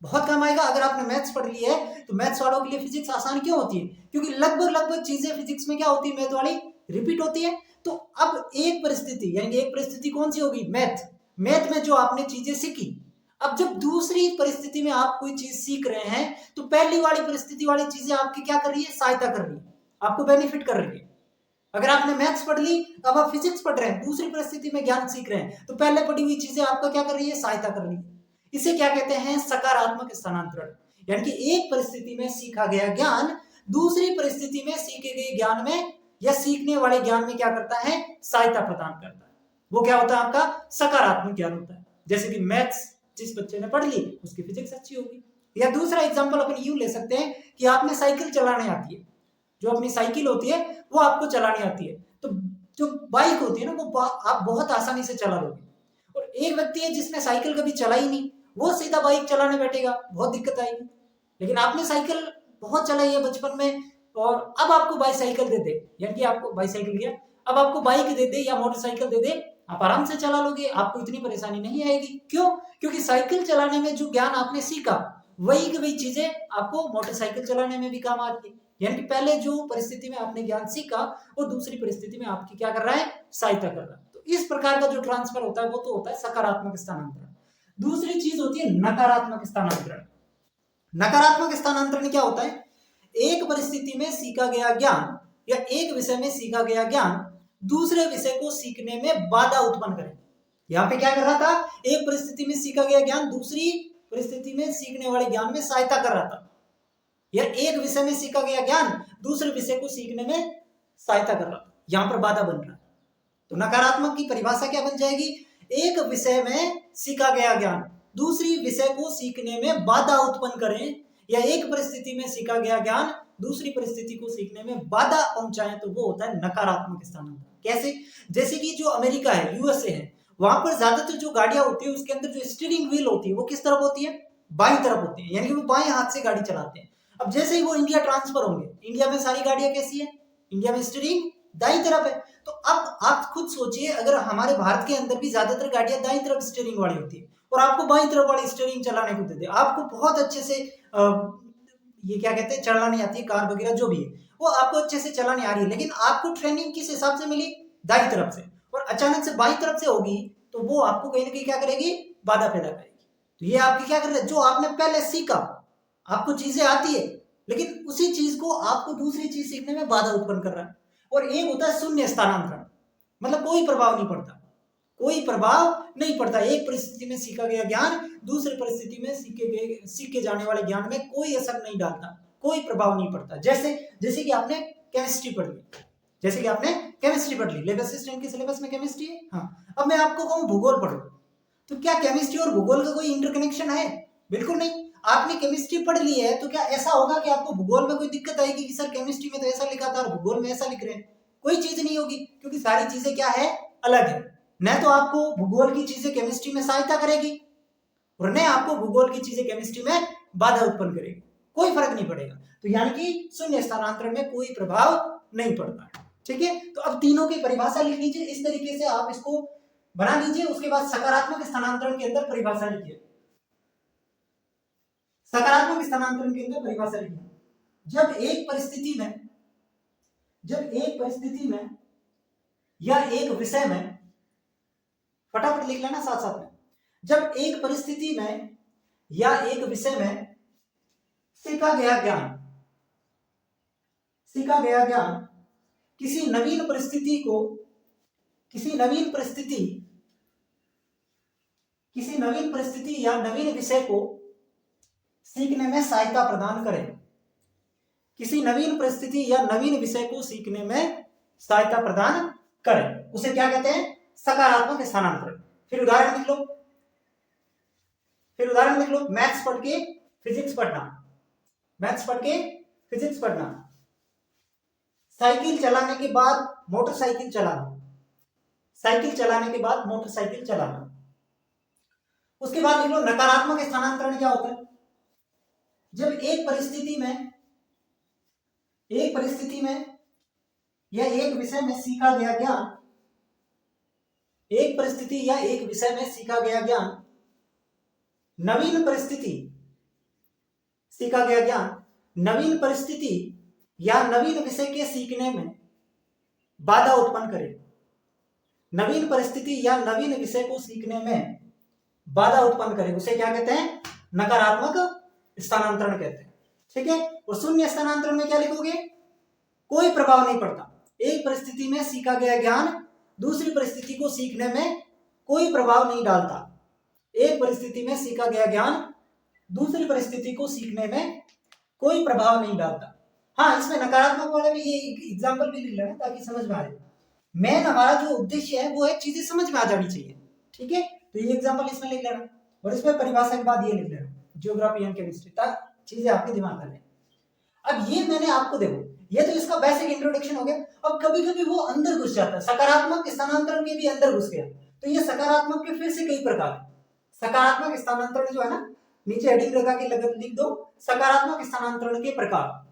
बहुत काम आएगा। अगर आपने मैथ्स पढ़ ली है तो मैथ्स वालों के लिए फिजिक्स आसान क्यों होती है? क्योंकि लगभग चीजें फिजिक्स में क्या होती है? मैथ वाली रिपीट होती है। तो अब एक परिस्थिति यानी एक परिस्थिति कौन सी होगी? मैथ में जो आपने चीजें सीखी, अब जब दूसरी परिस्थिति में आप कोई चीज सीख रहे हैं तो पहली वाली परिस्थिति वाली चीजें आपकी क्या कर रही है? सहायता कर रही है, आपको बेनिफिट कर रही है। अगर आपने मैथ्स पढ़ ली, अब आप फिजिक्स पढ़ रहे हैं, दूसरी परिस्थिति में ज्ञान सीख रहे हैं, तो पहले पढ़ी हुई चीजें आपका क्या कर रही है? सहायता कर रही है। इसे क्या कहते हैं? सकारात्मक स्थानांतरण। यानी कि एक परिस्थिति में सीखा गया ज्ञान दूसरी परिस्थिति में सीखे गए ज्ञान में या सीखने वाले ज्ञान में क्या करता है? सहायता प्रदान करता है। वो क्या होता है? आपका सकारात्मक ज्ञान होता है। जैसे कि मैथ्स जिस बच्चे ने पढ़ ली उसकी फिजिक्स अच्छी होगी। या दूसरा एग्जांपल अपन यूं ले सकते हैं कि आपने साइकिल चलाने आती है, जो अपनी साइकिल होती है वो आपको चलानी आती है, तो जो बाइक होती है ना वो आप बहुत आसानी से चला लोगे। और एक व्यक्ति है जिसने साइकिल कभी चलाई नहीं, वो सीधा बाइक चलाने बैठेगा, बहुत दिक्कत आएगी। लेकिन आपने साइकिल बहुत चलाई है बचपन में और अब आपको बाइसाइकिल दे दे, यानी कि आपको बाइसाइकिल दिया, अब आपको बाइक दे दे या मोटरसाइकिल दे दे, आप आराम से चला लोगे, आपको इतनी परेशानी नहीं आएगी। क्यों? क्योंकि साइकिल चलाने में जो ज्ञान आपने सीखा वही की वही चीजें आपको मोटरसाइकिल चलाने में भी काम आती है। यानी कि पहले जो परिस्थिति में आपने ज्ञान सीखा वो दूसरी परिस्थिति में आपकी क्या कर रहा है? सहायता कर रहा है। तो इस प्रकार का जो ट्रांसफर होता है वो तो होता है सकारात्मक स्थानांतरण। दूसरी चीज होती है नकारात्मक स्थानांतरण। नकारात्मक स्थानांतरण क्या होता है? एक परिस्थिति में सीखा गया ज्ञान या एक विषय में सीखा गया ज्ञान दूसरे विषय को सीखने में बाधा उत्पन्न करे। यहाँ पे क्या कर रहा था? एक परिस्थिति में सीखा गया ज्ञान दूसरी परिस्थिति में सीखने वाले ज्ञान में सहायता कर रहा था, या एक विषय में सीखा गया ज्ञान दूसरे विषय को सीखने में सहायता कर रहा था, यहाँ पर बाधा बन रहा है। तो नकारात्मक की परिभाषा क्या बन जाएगी? एक विषय में सीखा गया ज्ञान दूसरी विषय को सीखने में बाधा उत्पन्न करें, या एक परिस्थिति में सीखा गया ज्ञान दूसरी परिस्थिति को सीखने में बाधा पहुंचाएं, तो वो होता है नकारात्मक स्थानांतरण। कैसे? जैसे कि जो अमेरिका है, यूएसए है, वहां पर ज्यादातर जो गाड़ियां होती है उसके अंदर जो स्टीयरिंग व्हील होती है वो किस तरफ होती है? बाईं तरफ होती है, यानी कि वो बाएं हाथ से गाड़ी चलाते हैं। अब जैसे ही वो इंडिया ट्रांसफर होंगे, इंडिया में सारी गाड़ियां कैसी है? इंडिया में स्टीयरिंग दाईं तरफ है। तो अब आप खुद सोचिए, अगर हमारे भारत के अंदर भी ज्यादातर गाड़ियां दाईं तरफ स्टीयरिंग वाली होती है और आपको बाईं तरफ वाली स्टीयरिंग चलाने को दे दे, आपको बहुत अच्छे से ये क्या कहते हैं, चलानी आती है, कार वगैरह जो भी है वो आपको अच्छे से चलानी आ रही है, लेकिन आपको ट्रेनिंग किस हिसाब से मिली? दाईं तरफ से, और अचानक से बाईं तरफ से होगी तो वो आपको कहीं ना कहीं क्या करेगी? बाधा पैदा करेगी। तो ये आपकी क्या कर रहे हैं, जो आपने पहले सीखा, आपको चीजें आती है, लेकिन उसी चीज को आपको दूसरी चीज सीखने में बाधा उत्पन्न कर रहा है। और एक होता है शून्य स्थानांतरण, मतलब कोई प्रभाव नहीं पड़ता, कोई प्रभाव नहीं पड़ता। एक परिस्थिति में सीखा गया ज्ञान दूसरी परिस्थिति में सीखे जाने वाले ज्ञान में कोई असर नहीं डालता, कोई प्रभाव नहीं पड़ता। जैसे कि आपने केमिस्ट्री पढ़ ली, जैसे कि आपने केमिस्ट्री पढ़ ली, 11th स्टैंडर्ड के सिलेबस में केमिस्ट्री है। हाँ, अब मैं आपको कहूँ भूगोल पढ़ो, तो क्या केमिस्ट्री और भूगोल का कोई इंटरकनेक्शन है? बिल्कुल नहीं। आपने केमिस्ट्री पढ़ ली है तो क्या ऐसा होगा कि आपको भूगोल में कोई दिक्कत आएगी कि सर केमिस्ट्री में तो ऐसा लिखा था और भूगोल में ऐसा लिख रहे हैं? कोई चीज नहीं होगी, क्योंकि सारी चीजें क्या है? अलग है। न तो आपको भूगोल की चीजें केमिस्ट्री में सहायता करेगी और न आपको भूगोल की चीजें केमिस्ट्री में बाधा उत्पन्न करेगी, कोई फर्क नहीं पड़ेगा। तो यानी कि शून्य स्थानांतरण में कोई प्रभाव नहीं पड़ता। ठीक है, तो अब तीनों की परिभाषा लिख लीजिए, इस तरीके से आप इसको बना लीजिए। उसके बाद सकारात्मक स्थानांतरण के अंदर परिभाषा लिखिए। सकारात्मक स्थानांतरण के अंदर परिभाषा लिखिए, जब एक परिस्थिति में या एक विषय में, फटाफट लिख लेना साथ साथ में, जब एक परिस्थिति में या एक विषय में सीखा गया ज्ञान किसी नवीन परिस्थिति या नवीन विषय को सीखने में सहायता प्रदान करे, किसी नवीन परिस्थिति या नवीन विषय को सीखने में सहायता प्रदान करे, उसे क्या कहते हैं? सकारात्मक स्थानांतरण। फिर उदाहरण लिख लो। मैथ्स पढ़ के फिजिक्स पढ़ना, साइकिल चलाने के बाद मोटरसाइकिल चलाना, उसके बाद लिख लो नकारात्मक स्थानांतरण क्या होता है? जब एक परिस्थिति में या एक विषय में सीखा गया ज्ञान, एक परिस्थिति या एक विषय में सीखा गया ज्ञान नवीन परिस्थिति या नवीन विषय के सीखने में बाधा उत्पन्न करे, नवीन परिस्थिति या नवीन विषय को सीखने में बाधा उत्पन्न करे, उसे क्या कहते हैं? नकारात्मक स्थानांतरण कहते हैं। ठीक है, और शून्य स्थानांतरण में क्या लिखोगे? कोई प्रभाव नहीं पड़ता। एक परिस्थिति में सीखा गया ज्ञान दूसरी परिस्थिति को सीखने में कोई प्रभाव नहीं डालता, एक परिस्थिति में सीखा गया ज्ञान दूसरी परिस्थिति को सीखने में कोई प्रभाव नहीं डालता। हाँ, इसमें नकारात्मक वाले में ये एग्जांपल भी लिख लेना ताकि समझ में आ जाए। मेन हमारा जो उद्देश्य है वो है चीजें समझ में आ जानी चाहिए। ठीक है, तो ये एग्जांपल इसमें लिख लेना और इसमें परिभाषा के बाद ये लिख लेना, ज्योग्राफी एंड केमिस्ट्री, ताकि चीजें आपके दिमाग में रहे। अब ये मैंने आपको, देखो ये तो इसका बेसिक इंट्रोडक्शन हो गया। अब कभी कभी वो अंदर घुस जाता है, सकारात्मक स्थानांतरण के भी अंदर घुस गया। तो ये सकारात्मक के फिर से कई प्रकार है। सकारात्मक स्थानांतरण जो है ना, नीचे हेडिंग लगा के लिख दो, सकारात्मक स्थानांतरण के प्रकार।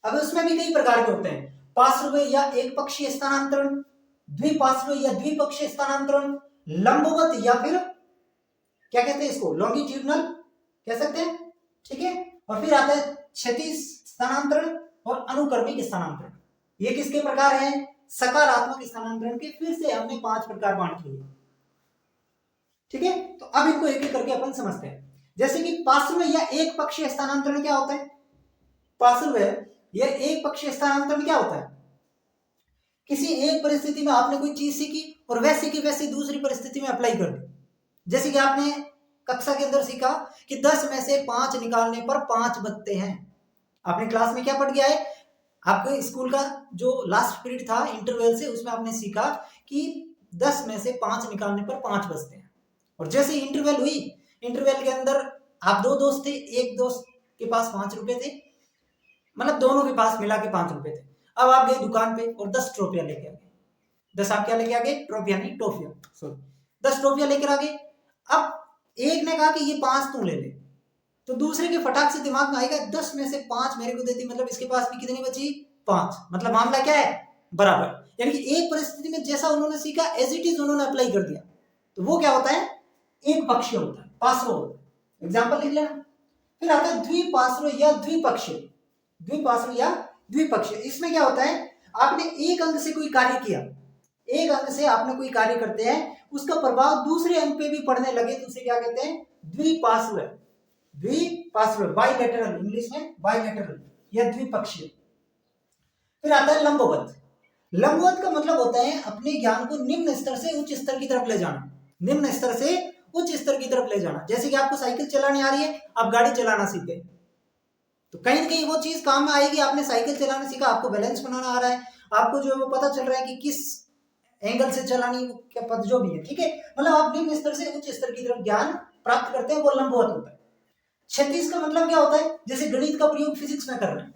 अब उसमें भी कई प्रकार के होते हैं, पार्श्व या एक पक्षीय स्थानांतरण, द्विपार्श्व या द्विपक्षीय स्थानांतरण, लंबवत या फिर क्या कहते हैं इसको, लॉन्गिट्यूडनल कह सकते हैं। ठीक है, और फिर आता है क्षैतिज स्थानांतरण और अनुक्रमिक स्थानांतरण। ये किसके प्रकार हैं? सकारात्मक स्थानांतरण के। फिर से हमने 5 प्रकार बांट लिए। ठीक है, तो अब इनको एक एक करके अपन समझते हैं। जैसे कि पार्श्व या एक पक्षीय स्थानांतरण क्या होता है? पार्श्व या एक पक्षीय स्थानांतरण क्या होता है? किसी एक परिस्थिति में आपने कोई चीज सीखी और वैसी की वैसी दूसरी परिस्थिति में अप्लाई कर दी। जैसे कि आपने कक्षा के अंदर सीखा कि 10 में से 5 निकालने पर 5 बचते हैं। आपने क्लास में क्या पढ़ गया है? आपके स्कूल का जो लास्ट पीरियड था इंटरवल से, उसमें आपने सीखा कि 10 में से 5 निकालने पर 5 बचते हैं। और जैसे इंटरवल हुई, इंटरवल के अंदर आप दो दोस्त थे, एक दोस्त के पास 5 रुपए थे, मतलब दोनों के पास मिला के 5 रुपए थे। अब आप गए दुकान पे और 10 ट्रॉफियां लेके आ गए। 10 आप क्या लेके आ गए? ट्रॉफियां नहीं, टॉफियां, सॉरी, 10 ट्रॉफियां लेकर आ गए। अब एक ने कहा कि ये 5 तू ले ले, तो दूसरे के फटाक से दिमाग में आएगा 10 में से 5 मेरे को दे दी, मतलब इसके पास भी कितनी बची? 5। मतलब मामला क्या है? बराबर। यानी कि एक परिस्थिति में जैसा उन्होंने सीखा एज इट इज उन्होंने अप्लाई कर दिया, तो वो क्या होता है? एक पक्षीय होता है, पार्श्व होता है। एग्जाम्पल लिख लेना। फिर आता है द्विपार्श्व या द्विपक्षीय। द्विपार्श्व या द्विपक्षीय, इसमें क्या होता है? आपने एक अंग से कोई कार्य किया, एक अंग से आपने कोई कार्य करते हैं, उसका प्रभाव दूसरे अंग पे भी पड़ने लगे तो उसे क्या कहते हैं? द्विपार्श्व। द्विपार्श्व, बाइलेटरल, इंग्लिश में बाइलेटरल या द्विपक्षीय। फिर आता है लंबवत। लंबवत का मतलब होता है अपने ज्ञान को निम्न स्तर से उच्च स्तर की तरफ ले जाना, निम्न स्तर से उच्च स्तर की तरफ ले जाना। जैसे कि आपको साइकिल चलानी आ रही है, आप गाड़ी चलाना सीख गए, तो कहीं ना कहीं वो चीज काम में आएगी। आपने साइकिल चलाना सीखा, आपको बैलेंस बनाना आ रहा है, आपको जो है वो पता चल रहा है कि किस एंगल से चलानी, क्या पद जो भी है, ठीक है। मतलब आप निम्न स्तर से उच्च स्तर की तरफ ज्ञान प्राप्त करते हैं, वो लंबवत होता है। क्षैतिज का मतलब क्या होता है? जैसे गणित का प्रयोग फिजिक्स में कर रहे हैं,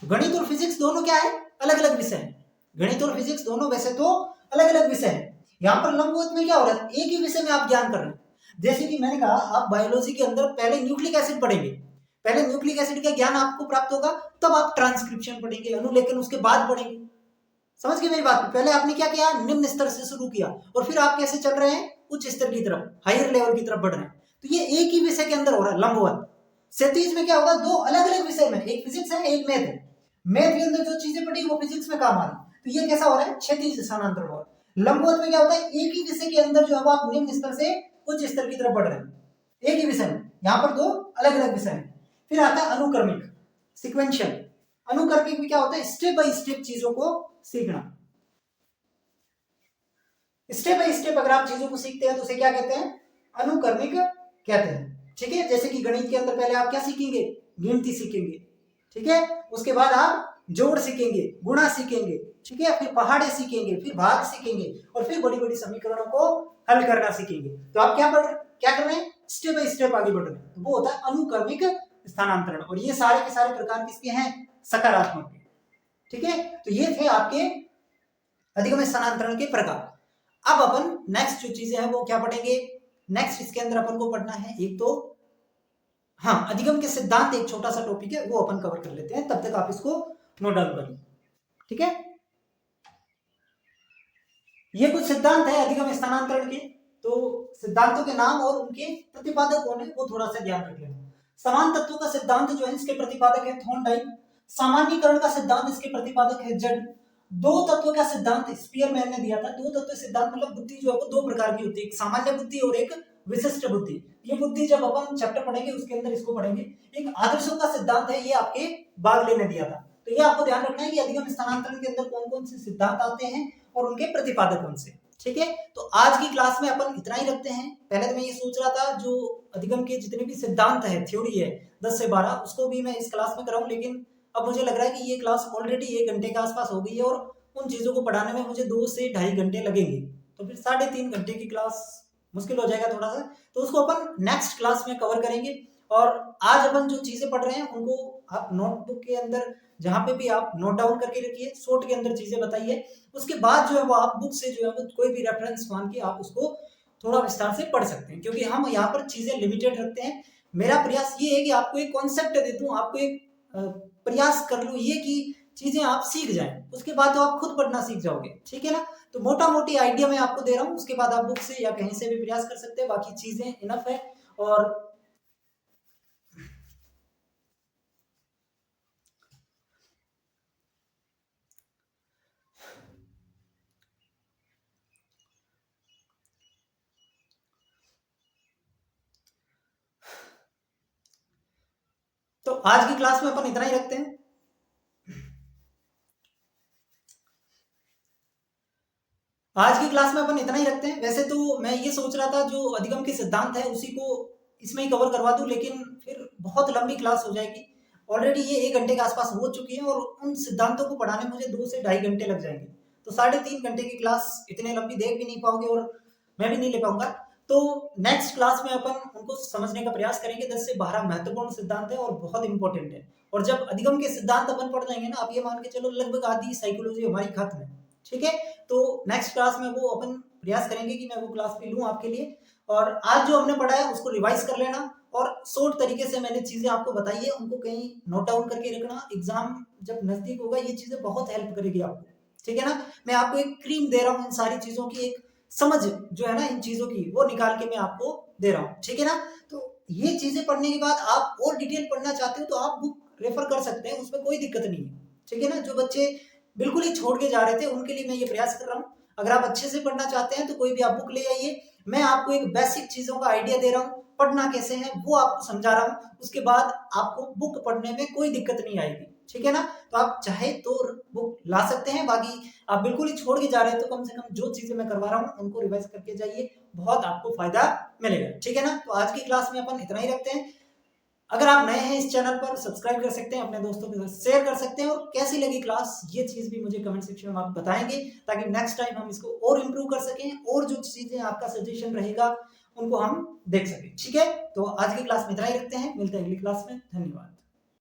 तो गणित और फिजिक्स दोनों क्या है? अलग अलग विषय है। गणित और फिजिक्स दोनों वैसे तो अलग अलग विषय है। यहाँ पर लंबवत में क्या हो रहा है? एक ही विषय में आप ज्ञान कर रहे हैं। जैसे कि मैंने कहा, आप बायोलॉजी के अंदर पहले न्यूक्लिक एसिड पढ़ेंगे, पहले न्यूक्लिक एसिड का ज्ञान आपको प्राप्त होगा, तब आप ट्रांसक्रिप्शन पढ़ेंगे, अनुलेखन उसके बाद पढ़ेंगे। समझ गए मेरी बात? पहले आपने क्या किया? निम्न स्तर से शुरू किया, और फिर आप कैसे चल रहे हैं? उच्च स्तर की तरफ, हायर लेवल की तरफ बढ़ रहे हैं। तो ये एक ही विषय के अंदर हो रहा है, लंबवत। क्षैतिज में क्या होगा? दो अलग अलग विषय में, एक फिजिक्स है, एक मैथ है। मैथ के अंदर जो चीजें पढ़ी वो फिजिक्स में काम आ रही, तो ये कैसा हो रहा है? क्षैतिज स्थानांतरण हो रहा है। लंबवत में क्या होता है? एक ही विषय के अंदर जो है वो आप निम्न स्तर से उच्च स्तर की तरफ बढ़ रहे हैं, एक ही विषय में। यहाँ पर दो अलग अलग विषय हैं। फिर आता है अनुक्रमिक, सिक्वेंशियल। अनुक्रमिक में क्या होता है? स्टेप बाय स्टेप चीजों को सीखना। स्टेप बाय स्टेप अगर आप चीजों को सीखते हैं तो उसे क्या कहते हैं? अनुक्रमिक कहते हैं, ठीक है। जैसे कि गणित के अंदर पहले आप क्या सीखेंगे? गिनती सीखेंगे, ठीक है। उसके बाद आप जोड़ सीखेंगे, गुणा सीखेंगे, ठीक है। फिर पहाड़े सीखेंगे, फिर भाग सीखेंगे, और फिर बड़ी बड़ी समीकरणों को हल करना सीखेंगे। तो आप क्या कर रहे हैं? स्टेप बाय स्टेप आगे बढ़ रहे हैं, तो वो होता है अनुक्रमिक स्थानांतरण। और ये सारे के सारे प्रकार किसके हैं? सकारात्मक, ठीक है। तो ये थे आपके अधिगम स्थानांतरण के प्रकार। अब अपन नेक्स्ट जो चीजें हैं वो क्या पढ़ेंगे? नेक्स्ट इसके अंदर अपन को पढ़ना है एक तो, हाँ, अधिगम के सिद्धांत, एक छोटा सा टॉपिक है, वो अपन कवर कर लेते हैं। तब तक आप इसको नोट डाउन करिए, ठीक है। ये कुछ सिद्धांत है अधिगम स्थानांतरण के, तो सिद्धांतों के नाम और उनके प्रतिपादक कौन है वो थोड़ा सा ध्यान रख लेना। समान तत्वों का सिद्धांत जो है इसके प्रतिपादक है थॉर्नडाइक। सामान्यीकरण का सिद्धांत इसके प्रतिपादक है जड। दो तत्व का सिद्धांत स्पीयरमैन ने दिया था। दो तत्व सिद्धांत मतलब बुद्धि जो है वो दो प्रकार की होती है, एक सामान्य बुद्धि और एक विशिष्ट बुद्धि। ये बुद्धि जब अपन चैप्टर पढ़ेंगे उसके अंदर इसको पढ़ेंगे। एक आदर्शों का सिद्धांत है, ये आपके बागले ने दिया था। तो ये आपको ध्यान रखना है कि अधिगम स्थानांतरण के अंदर कौन कौन से सिद्धांत आते हैं और उनके प्रतिपादक कौन से, ठीक है। तो आज की क्लास में अपन इतना ही रखते हैं। पहले तो मैं ये सोच रहा था जो अधिगम के जितने भी सिद्धांत है, थ्योरी है 10 से 12, उसको भी मैं इस क्लास में कराऊं, लेकिन अब मुझे लग रहा है कि ये क्लास ऑलरेडी 1 घंटे के आसपास हो गई है और उन चीजों को पढ़ाने में मुझे 2 से ढाई घंटे लगेंगे, तो फिर 3.5 घंटे की क्लास मुश्किल हो जाएगा थोड़ा सा। तो उसको अपन नेक्स्ट क्लास में कवर करेंगे। और आज अपन जो चीजें पढ़ रहे हैं उनको आप नोटबुक के अंदर जहां पे भी आप नोट डाउन करके रखिए, शॉर्ट के अंदर चीजें बताइए। उसके बाद जो है वो आप बुक से जो है वो कोई भी रेफरेंस मान के आप उसको थोड़ा विस्तार से पढ़ सकते हैं, क्योंकि हम यहाँ पर चीजें लिमिटेड रखते हैं। मेरा प्रयास ये है कि आपको एक कॉन्सेप्ट दे दूं, आपको एक प्रयास कर लूं ये कि चीजें आप सीख जाएं, उसके बाद तो आप खुद पढ़ना सीख जाओगे, ठीक है ना। तो मोटा मोटी आइडिया मैं आपको दे रहा हूँ, उसके बाद आप बुक से या कहीं से भी प्रयास कर सकते हैं। बाकी चीजें इनफ है। और तो आज की क्लास में अपन इतना ही रखते हैं। आज की क्लास में अपन इतना ही रखते हैं। वैसे तो मैं ये सोच रहा था जो अधिगम के सिद्धांत है उसी को इसमें ही कवर करवा दूं, लेकिन फिर बहुत लंबी क्लास हो जाएगी। ऑलरेडी ये 1 घंटे के आसपास हो चुकी है और उन सिद्धांतों को पढ़ाने मुझे 2 से ढाई घंटे लग जाएंगे। तो 3.5 घंटे की क्लास इतने लंबी देख भी नहीं पाओगे और मैं भी नहीं ले पाऊंगा। तो नेक्स्ट क्लास में अपन उनको समझने का प्रयास करेंगे। 10 से 12 महत्वपूर्ण सिद्धांत है और बहुत इंपॉर्टेंट है। और जब अधिगम के सिद्धांत अपन पढ़ लेंगे ना, आप ये मान के चलो लगभग आधी साइकोलॉजी हमारी खत्म है। ठीक है, तो नेक्स्ट क्लास में वो अपन प्रयास करेंगे कि मैं वो क्लास भी लूं आपके लिए। और आज जो हमने पढ़ा है उसको रिवाइज कर लेना और शॉर्ट तरीके से मैंने चीजें आपको बताई है उनको कहीं नोट डाउन करके रखना। एग्जाम जब नजदीक होगा ये चीजें बहुत हेल्प करेगी आपको। ठीक है ना, मैं आपको एक क्रीम दे रहा हूँ इन सारी चीजों की, एक समझ जो है ना इन चीजों की वो निकाल के मैं आपको दे रहा हूँ। ठीक है ना, तो ये चीजें पढ़ने के बाद आप और डिटेल पढ़ना चाहते हो तो आप बुक रेफर कर सकते हैं, उसमें कोई दिक्कत नहीं है। ठीक है ना, जो बच्चे बिल्कुल ही छोड़ के जा रहे थे उनके लिए मैं ये प्रयास कर रहा हूँ। अगर आप अच्छे से पढ़ना चाहते हैं तो कोई भी आप बुक ले आइए। मैं आपको एक बेसिक चीजों का आइडिया दे रहा हूँ, पढ़ना कैसे है वो आपको समझा रहा हूँ। उसके बाद आपको बुक पढ़ने में कोई दिक्कत नहीं आएगी। ठीक है ना, तो आप चाहे तो बुक ला सकते हैं। बाकी आप बिल्कुल ही छोड़ के जा रहे हैं तो कम से कम जो चीजें मैं करवा रहा हूँ उनको रिवाइज करके जाइए, बहुत आपको फायदा मिलेगा। ठीक है ना, तो आज की क्लास में अपन इतना ही रखते हैं। अगर आप नए हैं इस चैनल पर सब्सक्राइब कर सकते हैं, अपने दोस्तों के साथ शेयर कर सकते हैं और कैसी लगी क्लास ये चीज भी मुझे कमेंट सेक्शन में आप बताएंगे ताकि नेक्स्ट टाइम हम इसको और इम्प्रूव कर सकें और जो चीजें आपका सजेशन रहेगा उनको हम देख सकें। ठीक है, तो आज की क्लास में इतना ही रखते हैं, मिलते हैं अगली क्लास में। धन्यवाद।